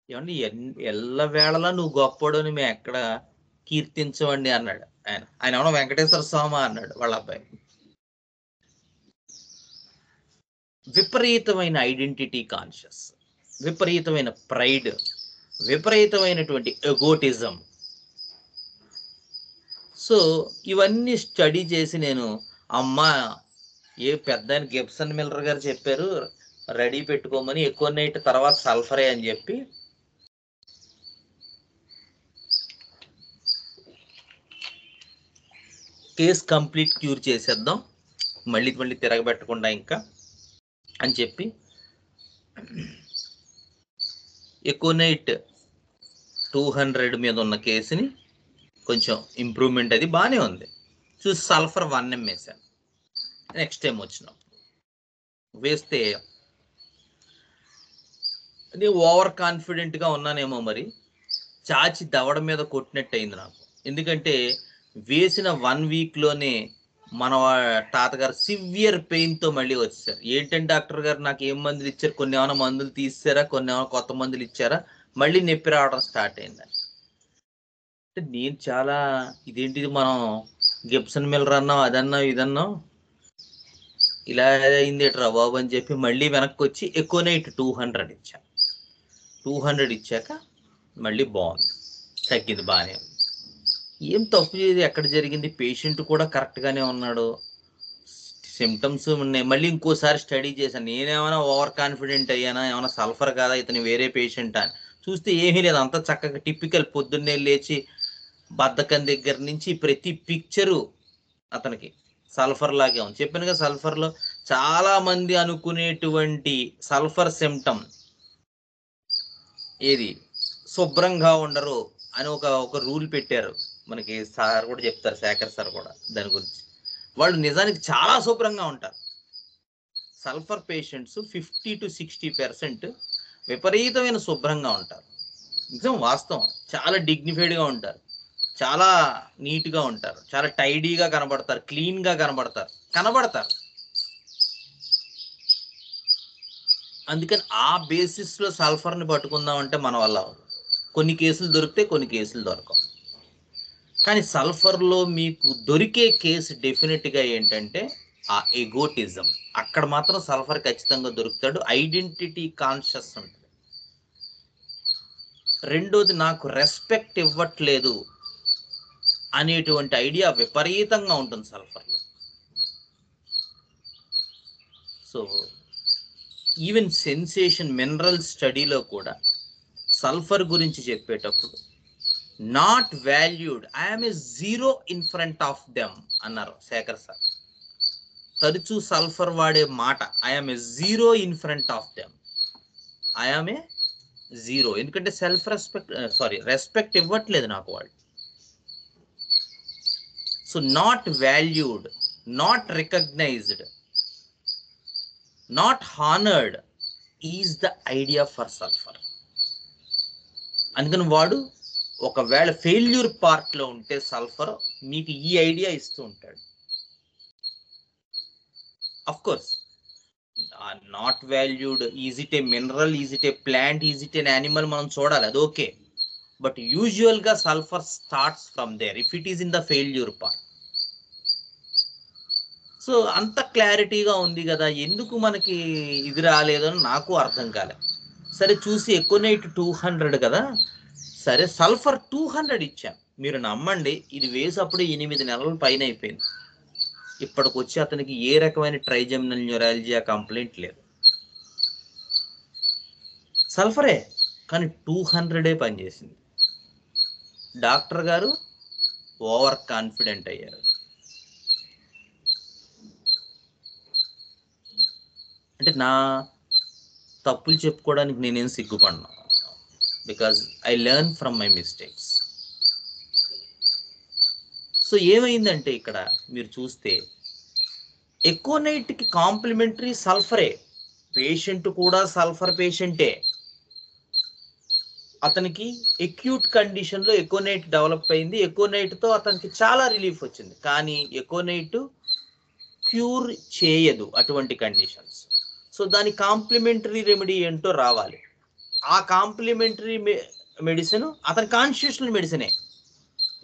ఏమండి ఎల్లవేళలా నువ్వు గొప్పవాడని మేము ఎక్కడ కీర్తించవండి అన్నాడు ఆయన ఏమన్నా వెంకటేశ్వర స్వామి అన్నాడు వాళ్ళ అబ్బాయి. విపరీతమైన ఐడెంటిటీ కాన్షియస్, విపరీతమైన ప్రైడ్, విపరీతమైనటువంటి ఎగోటిజం. సో ఇవన్నీ స్టడీ చేసి నేను, అమ్మా ఏ పెద్ద గిబ్సన్ మిల్లర్ గారు చెప్పారు రెడీ పెట్టుకోమని, ఎక్కువ నైట్ తర్వాత సల్ఫరే అని చెప్పి. కేస్ కంప్లీట్ క్యూర్ చేసేద్దాం, మళ్ళీ మళ్ళీ తిరగబెట్టకుండా ఇంకా అని చెప్పి ఎక్కువ నైట్ 200 మీద ఉన్న కేసుని కొంచెం ఇంప్రూవ్మెంట్ అది బాగానే ఉంది చూసి సల్ఫర్ 1 వేసాను. నెక్స్ట్ టైం వచ్చినప్పుడు వేస్తే నేను ఓవర్ కాన్ఫిడెంట్గా ఉన్నానేమో, మరి చాచి దవడ మీద కొట్టినట్టు అయింది నాకు. ఎందుకంటే వేసిన 1 వీక్లోనే మన తాతగారు సివియర్ పెయిన్తో మళ్ళీ వచ్చేసారు. ఏంటంటే డాక్టర్ గారు నాకు ఏం మందులు ఇచ్చారు, కొన్ని ఏమైనా మందులు తీసారా, కొన్ని ఏమైనా కొత్త మందులు ఇచ్చారా, మళ్ళీ నొప్పి రావడం స్టార్ట్ అయిందని. అంటే నేను చాలా ఇదేంటిది, మనం గిబ్సన్ మిల్లర్ అన్నాం, అదన్నాం ఇదన్నాం, ఇలా అయింది రా బాబు అని చెప్పి మళ్ళీ వెనక్కి వచ్చి ఎక్కువ నైట్ 200 ఇచ్చాను. 200 ఇచ్చాక మళ్ళీ బాగుంది, తగ్గింది, బాగానే ఉంది. ఏం తప్పు చేయదు, ఎక్కడ జరిగింది, పేషెంట్ కూడా కరెక్ట్గానే ఉన్నాడు, సిమ్టమ్స్ ఉన్నాయి. మళ్ళీ ఇంకోసారి స్టడీ చేశాను, నేనేమైనా ఓవర్ కాన్ఫిడెంట్ అయ్యానా, ఏమైనా సల్ఫర్ కాదా, ఇతను వేరే పేషెంట్ అని చూస్తే ఏమీ లేదు, అంతా చక్కగా టిపికల్. పొద్దున్నే లేచి బద్ధకం దగ్గర నుంచి ప్రతి పిక్చరు అతనికి సల్ఫర్ లాగే ఉంది. చెప్పానుగా, సల్ఫర్లో చాలా మంది అనుకునేటువంటి సల్ఫర్ సిమ్టమ్ ఏది, శుభ్రంగా ఉండరు అని ఒక రూల్ పెట్టారు మనకి. సార్ కూడా చెప్తారు, శేఖర్ సార్ కూడా దాని గురించి. వాళ్ళు నిజానికి చాలా శుభ్రంగా ఉంటారు. సల్ఫర్ పేషెంట్స్ 50 to 60% విపరీతమైన శుభ్రంగా ఉంటారు. నిజం, వాస్తవం. చాలా డిగ్నిఫైడ్గా ఉంటారు, చాలా నీట్గా ఉంటారు, చాలా టైడీగా కనబడతారు, క్లీన్గా కనబడతారు. అందుకని ఆ బేసిస్లో సల్ఫర్ని పట్టుకుందామంటే మన వల్ల కొన్ని కేసులు దొరికితే, కొన్ని కేసులు దొరకవు. కానీ సల్ఫర్లో మీకు దొరికే కేసు డెఫినెట్గా ఏంటంటే ఆ ఎగోటిజం. అక్కడ మాత్రం సల్ఫర్ ఖచ్చితంగా దొరుకుతాడు. ఐడెంటిటీ కాన్షియస్ ఉంటుంది. రెండోది, నాకు రెస్పెక్ట్ ఇవ్వట్లేదు అనేటువంటి ఐడియా విపరీతంగా ఉంటుంది సల్ఫర్లో. సో ఈవెన్ సెన్సేషన్ మినరల్ స్టడీలో కూడా సల్ఫర్ గురించి చెప్పేటప్పుడు not valued, I'm a zero in front of them అన్నారు శేఖర్ సార్. తరచూ సల్ఫర్ వాడే మాట, I'm a zero in front of them, I'm a zero. ఎందుకంటే రెస్పెక్ట్ ఇవ్వట్లేదు నాకు వాళ్ళు. So not valued, not recognised, not honoured is the idea for sulphur. అందుకని వాడు ఒకవేళ ఫెయిల్యూర్ పార్ట్లో ఉంటే సల్ఫర్ మీకు ఈ ఐడియా ఇస్తూ ఉంటాడు. Of course not valued, is it a mineral, is it a plant, is it an animal, మనం చూడాలి, అది ఓకే. బట్ యూజువల్గా sulphur starts from there if it is in the failure part. So అంత క్లారిటీగా ఉంది కదా, ఎందుకు మనకి ఇది రాలేదని నాకు అర్థం కాలే. సరే చూసి ఎక్కువ నైట్ 200 కదా, సరే సల్ఫర్ 200 ఇచ్చాం. మీరు నమ్మండి, ఇది వేసప్పుడు 8 నెలల పైన అయిపోయింది. ఇప్పటికొచ్చి అతనికి ఏ రకమైన ట్రైజెమినల్ న్యూరాలజియా కంప్లైంట్ లేదు. సల్ఫరే, కానీ 200 పనిచేసింది. డాక్టర్ గారు ఓవర్ కాన్ఫిడెంట్ అయ్యారు. అంటే నా తప్పులు చెప్పుకోవడానికి నేనేం సిగ్గుపడను, because I learn from my mistakes. So ఏమైందంటే ఇక్కడ మీరు చూస్తే ఎక్కువ నైట్కి కాంప్లిమెంటరీ సల్ఫరే. పేషెంట్ కూడా సల్ఫర్ పేషెంటే. అతనికి ఎక్యూట్ కండిషన్లో ఎక్కువ నైట్ డెవలప్ అయింది. ఎక్కువ నైట్తో అతనికి చాలా రిలీఫ్ వచ్చింది. కానీ ఎక్కువ నైట్ క్యూర్ చేయదు అటువంటి కండిషన్స్. సో దాని కాంప్లిమెంటరీ రెమెడీ ఏంటో రావాలి. ఆ కాంప్లిమెంటరీ మెడిసిన్ అతని కాన్స్టిట్యూషనల్ మెడిసినే.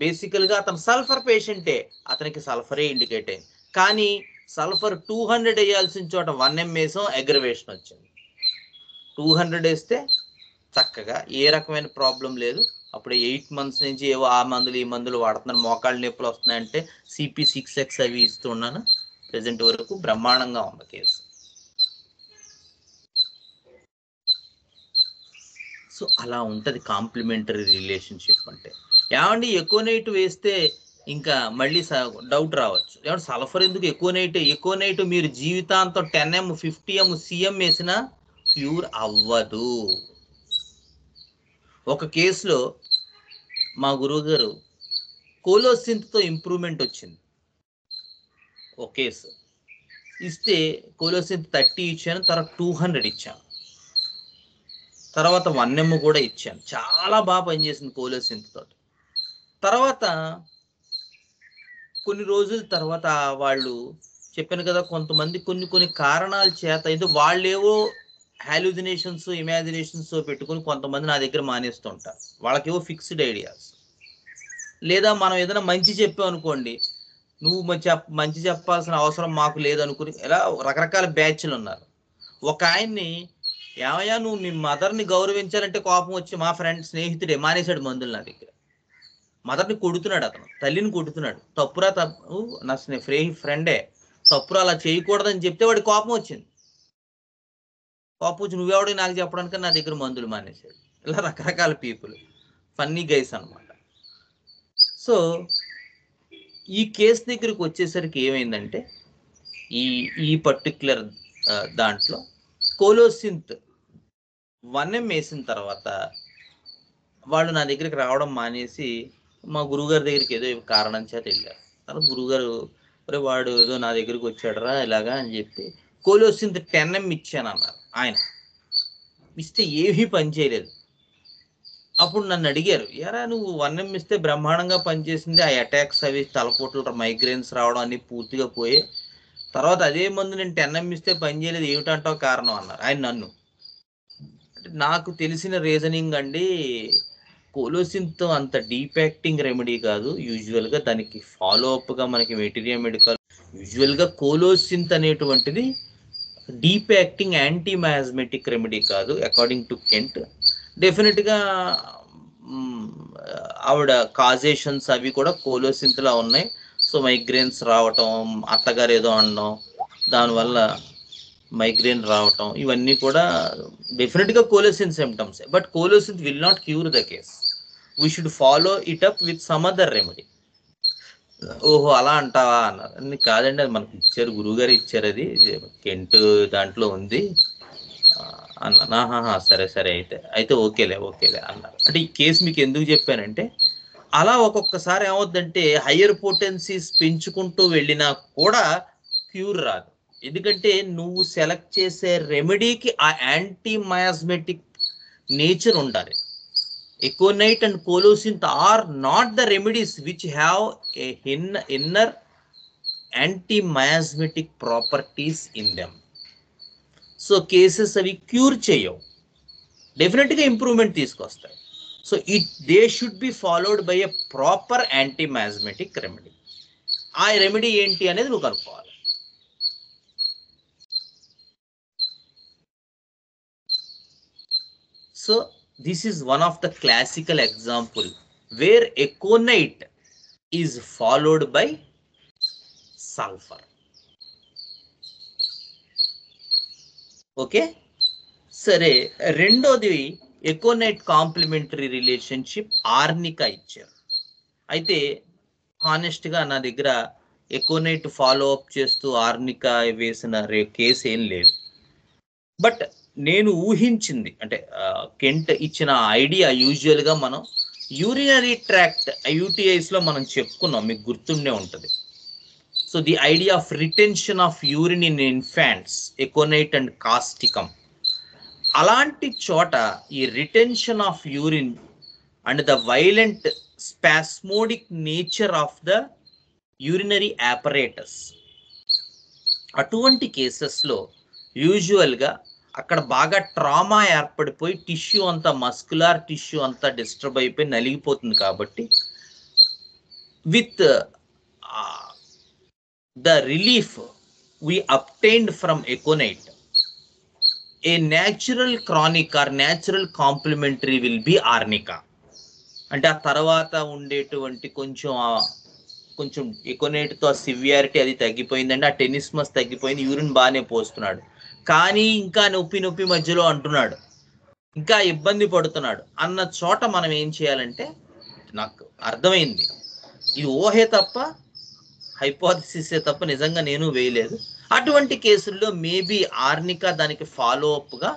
బేసికల్గా అతను సల్ఫర్ పేషెంటే, అతనికి సల్ఫరే ఇండికేట్ అయింది. కానీ సల్ఫర్ 200 వేయాల్సిన చోట 1 వేసాం, అగ్రవేషన్ వచ్చింది. 200 వేస్తే చక్కగా ఏ రకమైన ప్రాబ్లం లేదు. అప్పుడు 8 months నుంచి ఏవో ఆ మందులు ఈ మందులు వాడుతున్నాను, మోకాళ్ళ నొప్పులు వస్తున్నాయంటే CP6X అవి ఇస్తున్నాను. ప్రెజెంట్ వరకు బ్రహ్మాండంగా ఉంది కేసు. సో అలా ఉంటుంది కాంప్లిమెంటరీ రిలేషన్షిప్ అంటే. ఏమండి ఎక్కువ నైట్ వేస్తే ఇంకా మళ్ళీ డౌట్ రావచ్చు, ఏమంటే సల్ఫర్ ఎందుకు ఎక్కువ నైట్ మీరు జీవితాంతం 10M 50M CM వేసినా క్యూర్ అవ్వదు. ఒక కేసులో మా గురువు గారు కోలోసింత్తో ఇంప్రూవ్మెంట్ వచ్చింది. ఒక కేసు ఇస్తే కోలోసింత్ 30 ఇచ్చాను, తర్వాత 200 ఇచ్చాను, తర్వాత 1M కూడా ఇచ్చాను. చాలా బాగా పనిచేసింది కోలోసింత్ తోటి. తర్వాత కొన్ని రోజుల తర్వాత వాళ్ళు చెప్పాను కదా, కొంతమంది కొన్ని కారణాల చేత ఇది వాళ్ళేవో హాల్యూజినేషన్స్ ఇమాజినేషన్స్ పెట్టుకుని కొంతమంది నా దగ్గర మానేస్తుంటారు. వాళ్ళకేవో ఫిక్స్డ్ ఐడియాస్. లేదా మనం ఏదైనా మంచి చెప్పాం అనుకోండి, నువ్వు మంచి చెప్పాల్సిన అవసరం మాకు లేదనుకుని ఇలా రకరకాల బ్యాచ్లు ఉన్నారు. ఒక ఆయన్ని, ఏమయ్యా నువ్వు మీ మదర్ని గౌరవించాలంటే కోపం వచ్చి మా స్నేహితుడే మానేశాడు మందులు నా దగ్గర. మదర్ని కొడుతున్నాడు, అతను తల్లిని కొడుతున్నాడు. తప్పురా, తప్పు నా ఫ్రెండే, తప్పురా అలా చేయకూడదని చెప్తే వాడి కోపం వచ్చింది. కోపం వచ్చి నువ్వెవడో నాకు చెప్పడానికి నా దగ్గర మందులు మానేశాడు. ఇలా రకరకాల పీపుల్, ఫన్నీ గైస్ అనమాట. సో ఈ కేసు దగ్గరికి వచ్చేసరికి ఏమైందంటే ఈ పర్టిక్యులర్ దాంట్లో కోలోసింత్ 1M వేసిన తర్వాత వాళ్ళు నా దగ్గరికి రావడం మానేసి మా గురువుగారి దగ్గరికి ఏదో కారణం చేత వెళ్ళారు. తర్వాత గురువుగారు వాడు ఏదో నా దగ్గరికి వచ్చాడరా ఇలాగా అని చెప్పి కోలోసింత్ 10M ఇచ్చాను అన్నారు. ఆయన ఇస్తే ఏమీ పని చేయలేదు. అప్పుడు నన్ను అడిగారు, ఎరా నువ్వు 1M ఇస్తే బ్రహ్మాండంగా పనిచేసింది, ఆ అటాక్స్ అవి తలపోట్లు మైగ్రేన్స్ రావడం అన్ని పూర్తిగా పోయే, తర్వాత అదే మందు నేను 10M ఇస్తే పని చేయలేదు, ఏమిటంటావు కారణం అన్నారు ఆయన నన్ను. అంటే నాకు తెలిసిన రీజనింగ్ అండి, కోలోసింత్ అంత డీప్ యాక్టింగ్ రెమెడీ కాదు. యూజువల్గా దానికి ఫాలో అప్గా మనకి మెటీరియల్ మెడికల్ యూజువల్గా కోలోసింత్ అనేటువంటిది deep acting anti miasmatic remedy కాదు అకార్డింగ్ టు కెంట్. డెఫినెట్గా ఆవిడ కాజేషన్స్ అవి కూడా కోలోసింత్లా ఉన్నాయి. సో మైగ్రేన్స్ రావటం, అత్తగారు ఏదో అనడం, దానివల్ల మైగ్రేన్ రావటం, ఇవన్నీ కూడా డెఫినెట్గా కోలోసింత్ symptoms. But కోలోసింత్ will not cure the case. We should follow it up with some other remedy. ఓహో అలా అంటావా అన్నారు. కాదండి, అది మనకి ఇచ్చారు, గురువుగారు ఇచ్చారు, అది కెంట్ దాంట్లో ఉంది అన్నా. సరే అయితే ఓకేలే అన్నారు. అంటే ఈ కేసు మీకు ఎందుకు చెప్పానంటే, అలా ఒక్కొక్కసారి ఏమవుద్దంటే హయ్యర్ పొటెన్సీస్ పెంచుకుంటూ వెళ్ళినా కూడా క్యూర్ రాదు. ఎందుకంటే నువ్వు సెలెక్ట్ చేసే రెమెడీకి ఆ యాంటీ మయాజ్మెటిక్ నేచర్ ఉండాలి. Aconite and colocynth are not the remedies which have a inner anti miasmatic properties in them. So cases అవి క్యూర్ చేయవు, డెఫినెట్గా ఇంప్రూవ్మెంట్ తీసుకొస్తాయి. So they should be followed by a proper anti miasmatic remedy. ఆ remedy ఏంటి అనేది నువ్వు కనుక్కోవాలి. So this is one of the classical example where aconite is followed by sulphur. Okay, సరే. రెండోది ఎకోనైట్ కాంప్లిమెంటరీ రిలేషన్షిప్ ఆర్నికా ఇచ్చారు. అయితే హానెస్ట్గా నా దగ్గర ఎకోనైట్ ఫాలో అప్ చేస్తూ ఆర్నికా వేసిన కేసు ఏం లేదు. బట్ నేను ఊహించింది అంటే కెంట్ ఇచ్చిన ఐడియా, యూజువల్గా మనం యూరినరీ ట్రాక్ట్ యూటీఐస్లో మనం చెప్పుకున్నాం, మీకు గుర్తుండే ఉంటుంది. So the idea of retention of urine in infants, aconite and Causticum. అలాంటి చోట ఈ retention of urine and the violent spasmodic nature of the urinary apparatus, అటువంటి కేసెస్లో యూజువల్గా అక్కడ బాగా ట్రామా ఏర్పడిపోయి టిష్యూ అంతా, మస్కులార్ టిష్యూ అంతా డిస్టర్బ్ అయిపోయి నలిగిపోతుంది. కాబట్టి with the relief we obtained from econite, a natural chronic or natural complementary will be arnica. అంటే ఆ తర్వాత ఉండేటువంటి కొంచెం కొంచెం ఎకోనేట్తో సివియారిటీ అది తగ్గిపోయిందండి, ఆ టెనిస్మస్ తగ్గిపోయింది, యూరిన్ బాగానే పోస్తున్నాడు, కానీ ఇంకా నొప్పి నొప్పి మధ్యలో అంటున్నాడు, ఇంకా ఇబ్బంది పడుతున్నాడు అన్న చోట మనం ఏం చేయాలంటే, నాకు అర్థమైంది ఇది ఊహే తప్ప హైపోథసిసే తప్ప నిజంగా నేను వేయలేదు, అటువంటి కేసుల్లో మేబీ ఆర్నికా దానికి ఫాలో అప్గా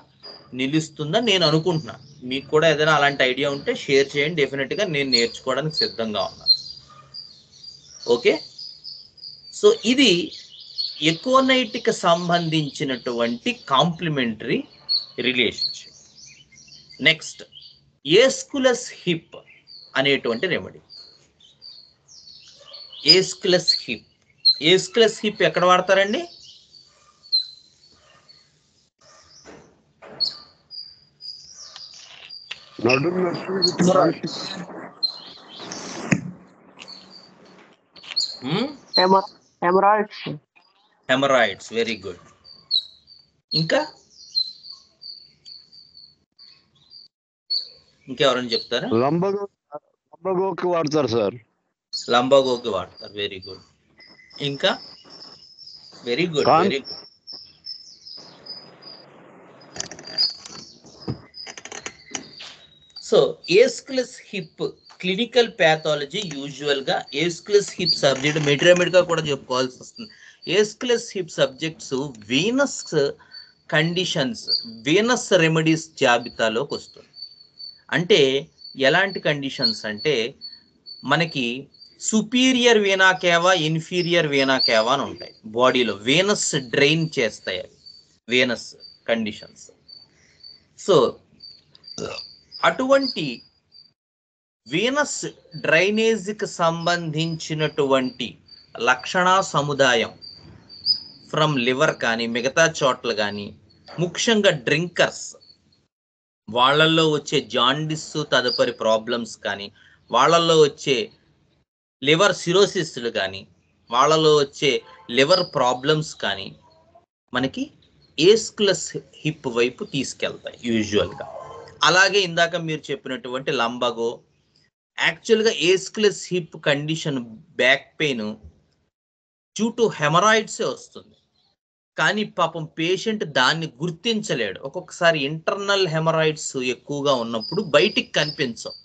నిలుస్తుందని నేను అనుకుంటున్నాను. మీకు కూడా ఏదైనా అలాంటి ఐడియా ఉంటే షేర్ చేయండి, డెఫినెట్గా నేను నేర్చుకోవడానికి సిద్ధంగా ఉన్నాను. ఓకే, సో ఇది ఎకోనైట్కి సంబంధించినటువంటి complementary relationship. Next aesculus hip అనేటువంటి remedy. Aesculus hip, aesculus hip ఎక్కడ వాడతారండి? Haemorrhoids, very good. ఇంకా ఇంకెవరైనా చెప్తారా? లంబగోకి వాడతారు సార్. లంబగోకి వాడతారు, వెరీ గుడ్. ఇంకా very good, very good. So aesculus hip clinical pathology యూజువల్గా ఏస్కులస్ హిప్ సబ్జెక్ట్ మెటీరియల్గా కూడా చెప్పుకోవాల్సి వస్తుంది. Aesculus hip subjects venous conditions, venous remedies జాబితాలోకి వస్తుంది. అంటే ఎలాంటి కండిషన్స్ అంటే, మనకి superior vena cava, inferior vena cava అని ఉంటాయి బాడీలో, వీనస్ డ్రైన్ చేస్తాయి అవి వీనస్ కండిషన్స్. సో అటువంటి వీనస్ డ్రైనేజ్కి సంబంధించినటువంటి లక్షణ సముదాయం ఫ్రమ్ లివర్ కానీ మిగతా చోట్ల కానీ, ముఖ్యంగా డ్రింకర్స్ వాళ్ళల్లో వచ్చే జాండిస్ తదుపరి ప్రాబ్లమ్స్ కానీ, వాళ్ళల్లో వచ్చే లివర్ సిరోసిస్లు కానీ, వాళ్ళలో వచ్చే లివర్ ప్రాబ్లమ్స్ కానీ మనకి ఏస్కులస్ హిప్ వైపు తీసుకెళ్తాయి యూజువల్గా. అలాగే ఇందాక మీరు చెప్పినటువంటి లంబగో, యాక్చువల్గా aesculus hip condition back pain due to హెమరాయిడ్సే వస్తుంది, కానీ పాపం పేషెంట్ దాన్ని గుర్తించలేడు. ఒక్కొక్కసారి ఇంటర్నల్ హెమరాయిడ్స్ ఎక్కువగా ఉన్నప్పుడు బయటికి కనిపించవు.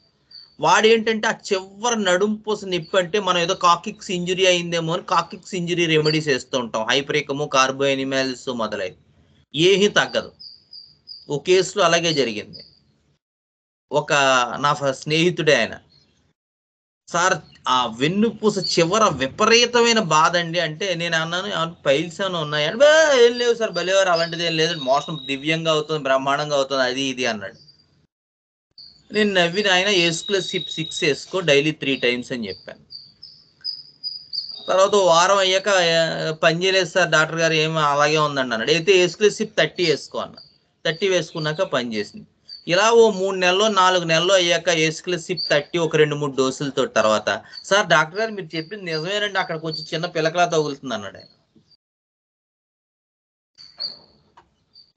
వాడేంటంటే ఆ చివరి నడుంపూస నొప్పి అంటే మనం ఏదో కాకిక్స్ ఇంజురీ అయిందేమో అని కాకిక్స్ ఇంజురీ రెమెడీస్ వేస్తూ ఉంటాం, హైపరేకము, కార్బోఎనిమాల్స్ మొదలైనవి, ఏమీ తగ్గదు. ఓ కేసులో అలాగే జరిగింది. ఒక నా స్నేహితుడే ఆయన, సార్ ఆ వెన్నుపూస చివర విపరీతమైన బాధ అండి అంటే, నేను అన్నాను పైల్స్ ఏమైనా ఉన్నాయా అంటే, ఏం లేవు సార్, భలేవారు అలాంటిది ఏం లేదు, మోషన్ దివ్యంగా అవుతుంది, బ్రహ్మాండంగా అవుతుంది, అది ఇది అన్నాడు. నేను నవ్విన ఆయన ఏస్కులస్ హిప్ 6 వేసుకో డైలీ 3 times అని చెప్పాను. తర్వాత వారం అయ్యాక పని చేయలేదు సార్ డాక్టర్ గారు, ఏమో అలాగే ఉందండి అన్నాడు. అయితే ఏస్కులస్ హిప్ 30 వేసుకో అన్న. 30 వేసుకున్నాక పని చేసింది. ఇలా ఓ 3 నెలలు 4 నెలలు అయ్యాక ఏస్కులస్ హిప్ 30 ఒక 2-3 డోసులతో తర్వాత, సార్ డాక్టర్ గారు మీరు చెప్పింది నిజమేనండి, అక్కడ కొంచెం చిన్న పిలకలా తగులుతుంది అన్నాడు ఆయన.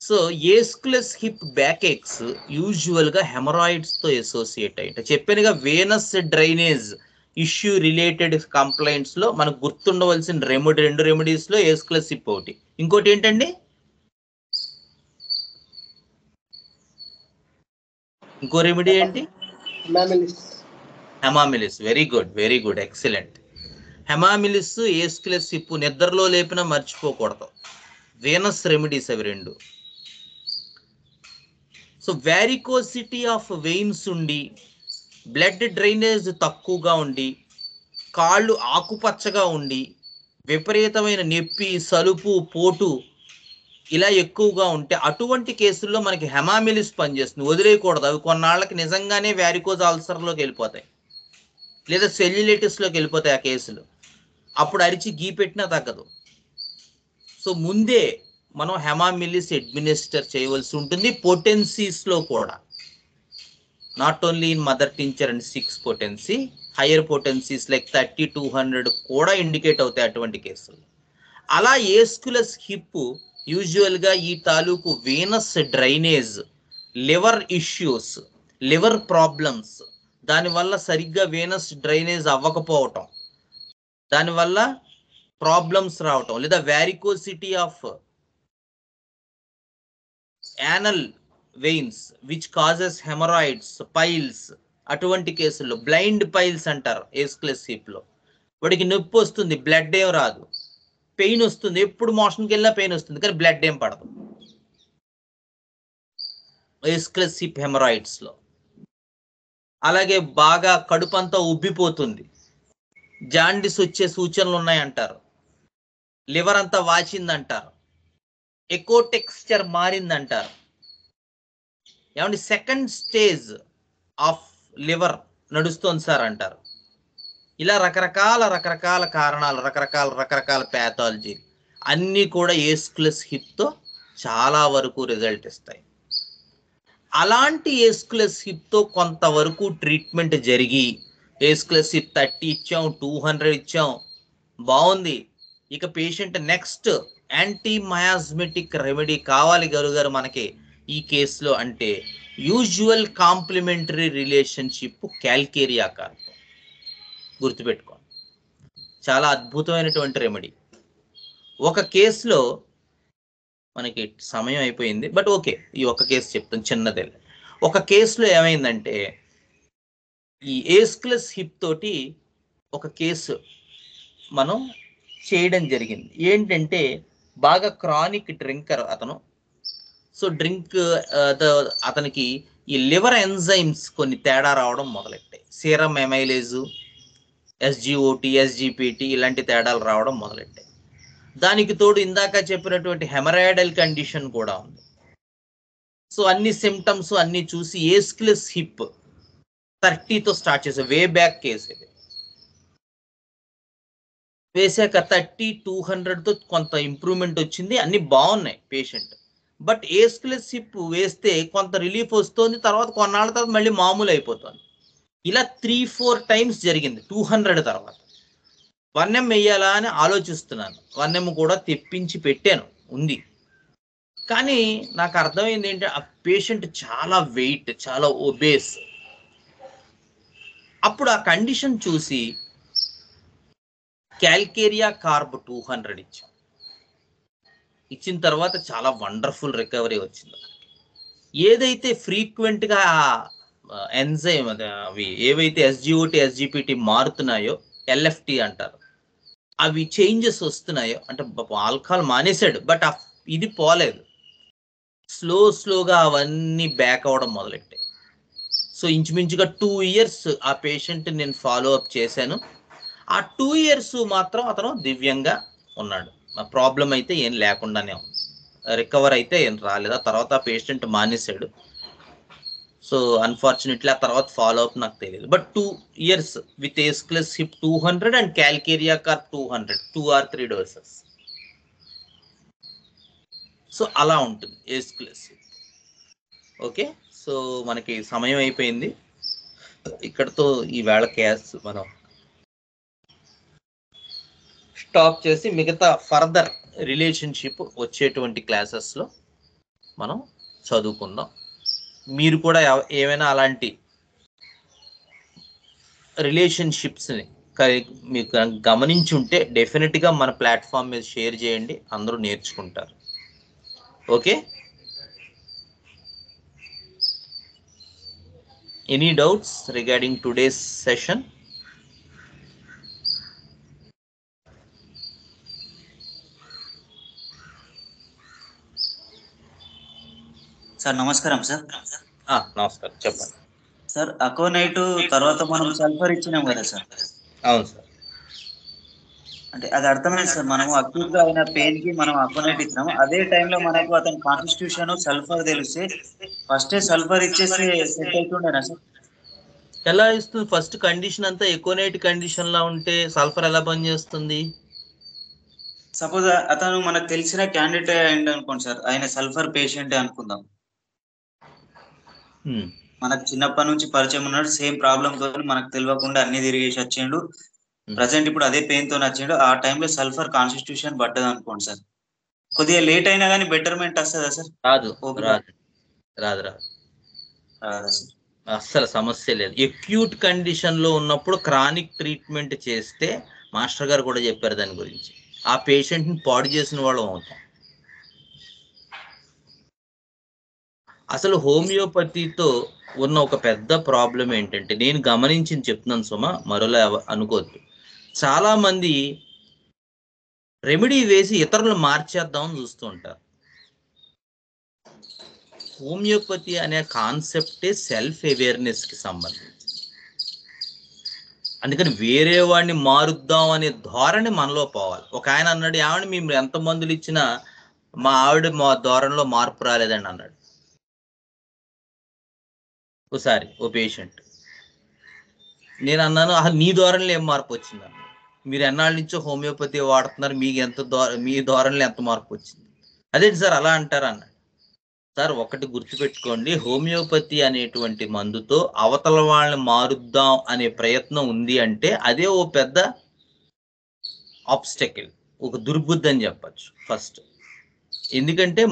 So aesculus hip back X యూజువల్గా హెమరాయిడ్స్తో అసోసియేట్ అయ్యి, చెప్పానుగా వేనస్ డ్రైనేజ్ ఇష్యూ రిలేటెడ్ కంప్లైంట్స్లో మనకు గుర్తుండవలసిన 2 రెమెడీస్లో ఏస్కులస్ హిప్ ఒకటి. ఇంకోటి ఏంటండి? ఇంకో రెమెడీ ఏంటి? Hamamelis. Very good, very good, excellent. Hamamelis, aesculus hip నిద్రలో లేపినా మర్చిపోకూడదు, వేనస్ రెమెడీస్ అవి 2. సో వ్యారికోసిటీ ఆఫ్ వెయిన్స్ ఉండి, బ్లడ్ డ్రైనేజ్ తక్కువగా ఉండి, కాళ్ళు ఆకుపచ్చగా ఉండి, విపరీతమైన నొప్పి, సలుపు, పోటు ఇలా ఎక్కువగా ఉంటే, అటువంటి కేసుల్లో మనకి హెమామిలిస్ పనిచేస్తుంది. వదిలేయకూడదు, అవి కొన్నాళ్ళకి నిజంగానే వ్యారికోజ్ అల్సర్లోకి వెళ్ళిపోతాయి, లేదా సెల్యులైటిస్లోకి వెళ్ళిపోతాయి ఆ కేసులు. అప్పుడు అరిచి గీ పెట్టినా తగ్గదు. సో ముందే మనం హెమామిలిస్ అడ్మినిస్టర్ చేయవలసి ఉంటుంది. పొటెన్సీస్లో కూడా, not only in mother tincture and 6 potency, higher potencies like 30-200 కూడా ఇండికేట్ అవుతాయి అటువంటి కేసులు. అలా ఏస్కులస్ హిప్ యూజువల్గా ఈ తాలూకు venous drainage, liver issues, liver problems, దానివల్ల సరిగ్గా వీనస్ డ్రైనేజ్ అవ్వకపోవటం, దానివల్ల ప్రాబ్లమ్స్ రావటం, లేదా varicosity of anal veins which causes haemorrhoids, piles, అటువంటి కేసుల్లో బ్లైండ్ పైల్స్ అంటారు ఏస్క్లెస్ హిప్ లో. వాడికి నొప్పి వస్తుంది, బ్లడ్ ఏం రాదు, పెయిన్ వస్తుంది, ఎప్పుడు మోషన్కి వెళ్ళినా పెయిన్ వస్తుంది, కానీ బ్లడ్ ఏం పడదు ఏస్క్లెస్ హిప్ హెమరాయిడ్స్ లో. అలాగే బాగా కడుపంతా ఉబ్బిపోతుంది, జాండిస్ వచ్చే సూచనలు ఉన్నాయంటారు, లివర్ అంతా వాచిందంటారు, ఎకో టెక్స్చర్ మారిందంటారు. ఏమంటే సెకండ్ స్టేజ్ ఆఫ్ లివర్ నడుస్తుంది సార్ అంటారు. ఇలా రకరకాల కారణాలు, రకరకాల ప్యాథాలజీ అన్నీ కూడా ఏస్క్లెస్ హిప్తో చాలా వరకు రిజల్ట్ ఇస్తాయి. అలాంటి ఏస్క్లెస్ హిప్తో కొంతవరకు ట్రీట్మెంట్ జరిగి ఏస్క్లెస్ హిప్ 30 ఇచ్చాం, 200 ఇచ్చాం, బాగుంది. ఇక patient next anti miasmatic remedy కావాలి గురుగారు మనకి ఈ కేసులో అంటే usual complementary relationship calcarea carb. గుర్తుపెట్టుకోండి, చాలా అద్భుతమైనటువంటి రెమెడీ. ఒక కేసులో మనకి సమయం అయిపోయింది, బట్ ఓకే, ఈ ఒక కేసు చెప్తాను చిన్నదే. ఒక కేసులో ఏమైందంటే ఈ ఏస్క్లెస్ హిప్ తోటి ఒక కేసు మనం చేయడం జరిగింది. ఏంటంటే బాగా క్రానిక్ డ్రింకర్ అతను. సో అతనికి ఈ లివర్ ఎంజైమ్స్ కొన్ని తేడా రావడం మొదలెట్టాయి. సీరం ఎమైలేజు, ఎస్జిఓటి, ఎస్జిపిటి ఇలాంటి తేడాలు రావడం మొదలెట్టాయి. దానికి తోడు ఇందాక చెప్పినటువంటి హెమరాయిడల్ కండిషన్ కూడా ఉంది. సో అన్ని సిమ్టమ్స్ అన్ని చూసి ఏస్క్లెస్ హిప్ 30తో స్టార్ట్ చేసాం, వే బ్యాక్ కేసు ఇది. వేసాక 30, 200తో కొంత ఇంప్రూవ్మెంట్ వచ్చింది, అన్ని బాగున్నాయి పేషెంట్. బట్ ఏస్క్లెస్ హిప్ వేస్తే కొంత రిలీఫ్ వస్తుంది, తర్వాత కొన్నాళ్ళ తర్వాత మళ్ళీ మామూలు అయిపోతుంది. ఇలా 3-4 టైమ్స్ జరిగింది 200 తర్వాత. 1M వేయాలా అని ఆలోచిస్తున్నాను, 1M కూడా తెప్పించి పెట్టాను, ఉంది. కానీ నాకు అర్థమైంది ఏంటంటే ఆ పేషెంట్ చాలా వెయిట్, చాలా ఒబేస్. అప్పుడు ఆ కండిషన్ చూసి క్యాల్కేరియా కార్బ్ 200 ఇచ్చాం. ఇచ్చిన తర్వాత చాలా వండర్ఫుల్ రికవరీ వచ్చింది. ఏదైతే ఫ్రీక్వెంట్గా ఎంజైమ్ అవి ఏవైతే ఎస్జిఓటి, ఎస్జిపిటి మారుతున్నాయో, ఎల్ఎఫ్టి అంటారు, అవి చేంజెస్ వస్తున్నాయో, అంటే ఆల్కహాల్ మానేశాడు బట్ ఇది పోలేదు, స్లోగా అవన్నీ బ్యాక్ అవ్వడం మొదలెట్టాయి. సో ఇంచుమించుగా 2 years ఆ పేషెంట్ నేను ఫాలో అప్ చేశాను. ఆ 2 years మాత్రం అతను దివ్యంగా ఉన్నాడు, ఆ ప్రాబ్లం అయితే ఏం లేకుండానే ఉంది, రికవర్ అయితే ఏం రాలేదు. ఆ తర్వాత ఆ పేషెంట్ మానేశాడు. సో అన్ఫార్చునేట్లీ ఆ తర్వాత ఫాలో అప్ నాకు తెలియదు. But 2 years with aesculus hip 200 and calcarea carb 200, 2 or 3 doses. So అలా ఉంటుంది ఏస్క్లెస్ హిప్. ఓకే, సో మనకి సమయం అయిపోయింది, ఇక్కడతో ఈవేళ క్లాస్ మనం స్టాప్ చేసి మిగతా ఫర్దర్ రిలేషన్షిప్ వచ్చేటువంటి క్లాసెస్లో మనం చదువుకుందాం. మీరు కూడా ఏమైనా అలాంటి రిలేషన్షిప్స్ని మీకు గమనించి ఉంటే డెఫినెట్గా మన ప్లాట్ఫామ్ మీద షేర్ చేయండి, అందరూ నేర్చుకుంటారు. Okay, any doubts regarding today's session? Sir నమస్కారం సార్. నమస్కారం, చెప్పండి సార్. అకోనైట్ తర్వాత మనం సల్ఫర్ ఇచ్చినాం కదా సార్? అవును సార్. అంటే అది అర్థమైంది సార్, మనం అక్యూట్ గా అయిన పెయిన్ కి మనం అకోనైట్ ఇచ్చినాము, అదే టైంలో మనకు అతని కాన్స్టిట్యూషన్ సల్ఫర్ తెలిస్తే ఫస్టే సల్ఫర్ ఇచ్చేసి సెట్ అవుతుండేనా సార్? ఎలా ఇస్తుంది? ఫస్ట్ కండిషన్ అంతా ఎకోనైట్ కండిషన్ లా ఉంటే సల్ఫర్ ఎలా పనిచేస్తుంది? సపోజ్ అతను మనకు తెలిసిన క్యాండిడేట్ అయింది అనుకోండి సార్, ఆయన సల్ఫర్ పేషెంట్ అనుకుందాం, మనకు చిన్నప్పటి నుంచి పరిచయం ఉన్నాడు, సేమ్ ప్రాబ్లమ్ తో మనకు తెలియకుండా అన్ని తిరిగేసి వచ్చిండు, ప్రజెంట్ ఇప్పుడు అదే పెయిన్ తో వచ్చిండు. ఆ టైంలో సల్ఫర్ కాన్స్టిట్యూషన్ పడ్డది అనుకోండి సార్, కొద్దిగా లేట్ అయినా కానీ బెటర్మెంట్ వస్తుందా సార్? రాదు సార్, అస్సలు సమస్య లేదు. ఎక్యూట్ కండిషన్ లో ఉన్నప్పుడు క్రానిక్ ట్రీట్మెంట్ చేస్తే మాస్టర్ గారు కూడా చెప్పారు దాని గురించి. ఆ పేషెంట్ని పాడు చేసిన వాళ్ళం అవుతాం. అసలు హోమియోపతితో ఉన్న ఒక పెద్ద ప్రాబ్లం ఏంటంటే, నేను గమనించింది చెప్తున్నాను సుమా, మరోలా అనుకోవద్దు. చాలా మంది రెమెడీ వేసి ఇతరులను మార్చేద్దామని చూస్తూ ఉంటారు. హోమియోపతి అనే కాన్సెప్టే సెల్ఫ్ అవేర్నెస్కి సంబంధించి. అందుకని వేరే వాడిని మారుద్దాం అనే ధోరణి మనలో పోవాలి. ఒక ఆయన అన్నాడు, ఏమండి మేము ఎంత మందులు ఇచ్చినా మా ఆవిడ మా ధోరణిలో మార్పు రాలేదండి అన్నాడు ఒకసారి ఓ పేషెంట్. నేను అన్నాను, అసలు నీ ధోరణిలో ఏం మార్పు వచ్చింది అన్నాడు. మీరు ఎన్నాళ్ళ నుంచో హోమియోపతి వాడుతున్నారు, మీకు మీ ధోరణిలో ఎంత మార్పు వచ్చింది? అదేంటి సార్ అలా అంటారా అన్నాడు. సార్ ఒకటి గుర్తుపెట్టుకోండి, హోమియోపతి అనేటువంటి మందుతో అవతల వాళ్ళని మారుద్దాం అనే ప్రయత్నం ఉంది అంటే అదే ఓ పెద్ద ఆబ్స్టకిల్, ఒక దుర్బుద్ధి అని చెప్పచ్చు ఫస్ట్. ఎందుకంటే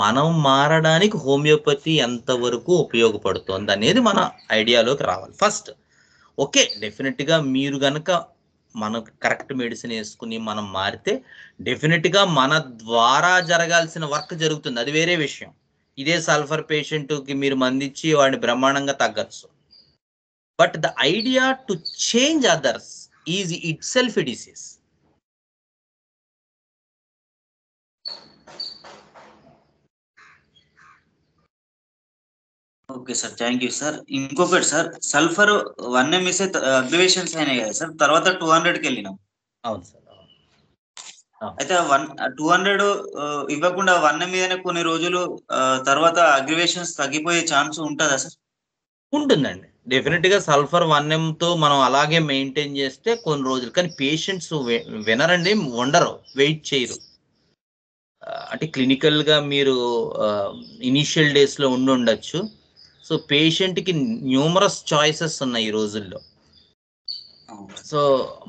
మనం మారడానికి హోమియోపతి ఎంతవరకు ఉపయోగపడుతుంది అనేది మన ఐడియాలోకి రావాలి ఫస్ట్. ఓకే, డెఫినెట్గా మీరు కనుక మనకు కరెక్ట్ మెడిసిన్ వేసుకుని మనం మారితే డెఫినెట్గా మన ద్వారా జరగాల్సిన వర్క్ జరుగుతుంది, అది వేరే విషయం. ఇదే సల్ఫర్ పేషెంట్కి మీరు మందిచ్చి వాడిని బ్రహ్మాండంగా తగ్గచ్చు. But the idea to change others is itself a disease. Okay sir, thank you sir. ఇంకొకటి సార్, సల్ఫర్ 1 ml అగ్రివేషన్స్ అయినాయి కదా సార్, తర్వాత 200కి వెళ్ళినాం. అవును సార్. అయితే 200 ఇవ్వకుండా 1 మీదనే కొన్ని రోజులు తర్వాత అగ్రివేషన్స్ తగ్గిపోయే ఛాన్స్ ఉంటుందా సార్? ఉంటుందండి, డెఫినెట్గా. సల్ఫర్ 1 ml తో మనం అలాగే మెయింటైన్ చేస్తే కొన్ని రోజులు. కానీ పేషెంట్స్ వినరండి, ఉండరు, వెయిట్ చేయరు. అంటే క్లినికల్గా మీరు ఇనీషియల్ డేస్లో ఉండొచ్చు. సో పేషెంట్కి న్యూమరస్ చాయిసెస్ ఉన్నాయి ఈ రోజుల్లో. సో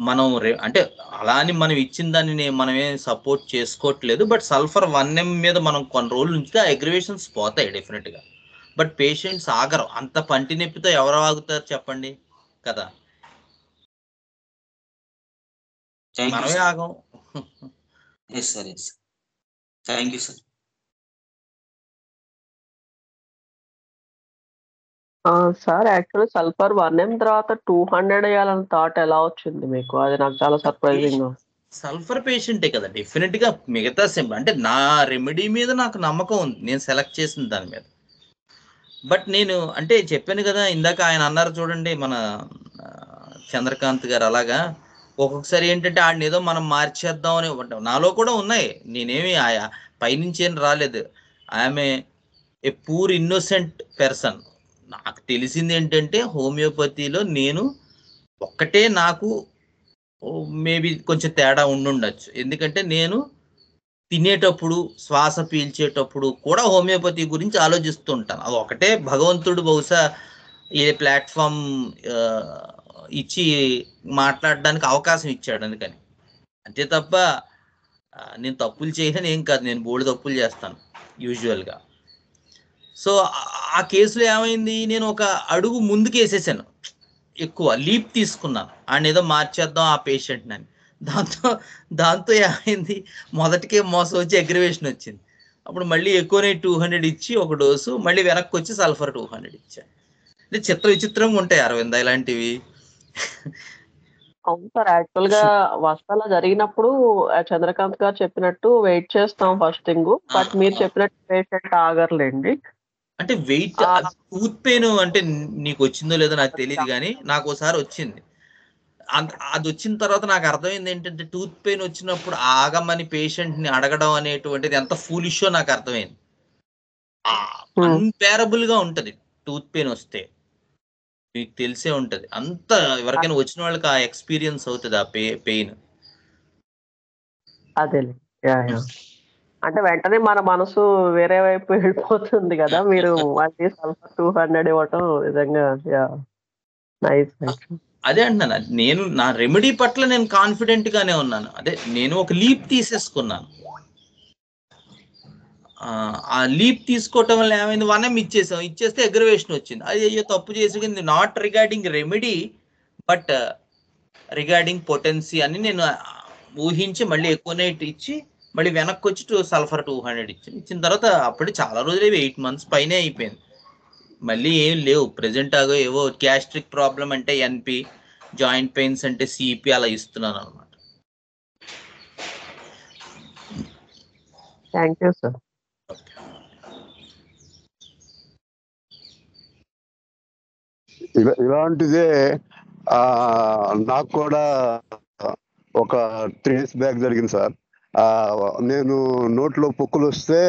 మనం అంటే అలా అని మనం ఇచ్చిన దాన్ని మనమేం సపోర్ట్ చేసుకోవట్లేదు. బట్ సల్ఫర్ 1 ml మీద మనం కొన్ని రోజులు ఉంచితే అగ్రివేషన్స్ పోతాయి డెఫినెట్గా. బట్ పేషెంట్స్ ఆగరు. అంత పంటి నొప్పితో ఎవరు ఆగుతారు చెప్పండి కదా, మనమే ఆగం. Yes sir, yes. Thank you sir. Sir actually sulphur 1 ml తర్వాత 200 వేయాలని థాట్ ఎలా వచ్చింది మీకు? అది నాకు చాలా సర్ప్రైజింగ్. సల్ఫర్ పేషెంటే కదా, డెఫినెట్గా మిగతా అంటే నా రెమెడీ మీద నాకు నమ్మకం ఉంది, నేను సెలెక్ట్ చేసిన దాని మీద. బట్ నేను అంటే చెప్పాను కదా ఇందాక, ఆయన అన్నారు చూడండి మన చంద్రకాంత్ గారు, అలాగా ఒక్కొక్కసారి ఏంటంటే ఆడిని ఏదో మనం మార్చేద్దాం అని నాలో కూడా ఉన్నాయి. నేనేమి పైనుంచి ఏం రాలేదు. ఆమె ఏ పూర్ ఇన్నోసెంట్ పర్సన్. నాకు తెలిసింది ఏంటంటే హోమియోపతిలో నేను ఒక్కటే నాకు మేబీ కొంచెం తేడా ఉండుండొచ్చు. ఎందుకంటే నేను తినేటప్పుడు శ్వాస పీల్చేటప్పుడు కూడా హోమియోపతి గురించి ఆలోచిస్తూ ఉంటాను. అది ఒకటే భగవంతుడు బహుశా ఏ ప్లాట్ఫామ్ ఇచ్చి మాట్లాడడానికి అవకాశం ఇచ్చాడు అందుకని. అంతే తప్ప నేను తప్పులు చేయను ఏం కాదు, నేను బోల్డ్ తప్పులు చేస్తాను యూజువల్గా. సో ఆ కేసులో ఏమైంది, నేను ఒక అడుగు ముందుకు వేసేసాను, ఎక్కువ లీప్ తీసుకున్నాను, ఆయన ఏదో మార్చేద్దాం ఆ పేషెంట్ని అని. దాంతో ఏమైంది, మొదటికే మోసం వచ్చి అగ్రివేషన్ వచ్చింది. అప్పుడు మళ్ళీ ఎక్కువనే 200 ఇచ్చి ఒక డోసు, మళ్ళీ వెనక్కి వచ్చి సల్ఫర్ 200 ఇచ్చాను. అంటే విచిత్రంగా ఉంటాయి అరవింద ఇలాంటివి. అవును సార్, యాక్చువల్ గా వస్తాలా జరిగినప్పుడు చంద్రకాంత్ గారు చెప్పినట్టు వెయిట్ చేస్తాం ఫస్ట్ థింగ్. బట్ మీరు చెప్పినట్టు పేషెంట్ ఆగర్లేండి. అంటే వెయిట్ టూత్ పెయిన్ అంటే నీకు వచ్చిందో లేదో నాకు తెలియదు, కానీ నాకు ఒకసారి వచ్చింది. అది వచ్చిన తర్వాత నాకు అర్థమైంది ఏంటంటే టూత్ పెయిన్ వచ్చినప్పుడు ఆగమని పేషెంట్ ని అడగడం అనేటువంటిది ఎంత ఫూలిషో నాకు అర్థమైంది. అన్బేరబుల్ గా ఉంటది టూత్ పెయిన్ వస్తే, మీకు తెలిసే ఉంటది. అంత ఎవరికైనా వచ్చిన వాళ్ళకి ఆ ఎక్స్పీరియన్స్ అవుతుంది ఆ పెయిన్. అదే అంటే వెంటనే మన మనసు వేరే వైపు వెళ్ళిపోతుంది కదా. మీరు మళ్ళీ సల్ఫర్ 200 ఇవ్వటం నిజంగా నైస్. అదే అంటున్నాను, నేను నా రెమెడీ పట్ల నేను కాన్ఫిడెంట్ గానే ఉన్నాను. అదే నేను ఒక లీప్ తీసేసుకున్నాను. ఆ లీప్ తీసుకోవటం వల్ల ఏమైంది, 1 ml ఇచ్చేస్తే అగ్రివేషన్ వచ్చింది. అది అయ్యో తప్పు చేసింది, not regarding remedy but regarding potency అని నేను ఊహించి మళ్ళీ ఎక్కువ నైట్ ఇచ్చి మళ్ళీ వెనక్కి వచ్చి సల్ఫర్ 200 ఇచ్చిన తర్వాత అప్పుడు చాలా రోజులు 8 months పైనే అయిపోయింది. మళ్ళీ ఏం లేవు ప్రెజెంట్ ఆగో ఏవో గ్యాస్ట్రిక్ ప్రాబ్లం అంటే ఎన్పి, జాయింట్ పెయిన్స్ అంటే సిపి అలా ఇస్తున్నాను అనమాట. Thank you sir. ఇలాంటిదే నాకు కూడా ఒక 3 days బ్యాక్ జరిగింది సార్. నేను నోట్లో పొక్కులు వస్తే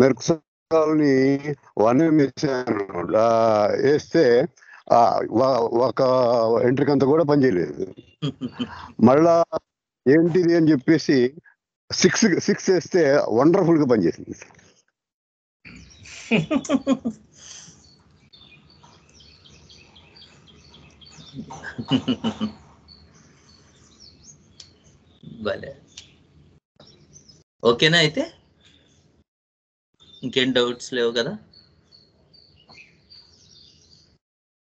మెర్క్సాల్ని 1 ml వేస్తే ఒక ఎంట్రిక్ అంతా కూడా పనిచేయలేదు. మళ్ళా ఏంటిది అని చెప్పేసి 6 వేస్తే వండర్ఫుల్ గా పనిచేసింది. భలే. ఓకేనా అయితే? ఇంకేం డౌట్స్ లేవు కదా?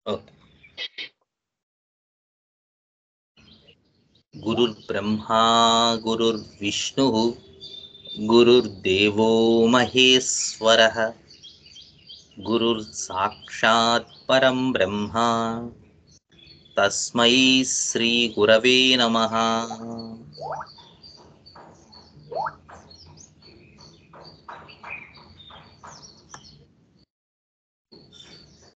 ఓకే. గురుర్ బ్రహ్మా గురుర్ విష్ణు గురుర్దేవో మహేశ్వరః గురుర్ సాక్షాత్ పరం బ్రహ్మ తస్మై శ్రీ గురవే నమః.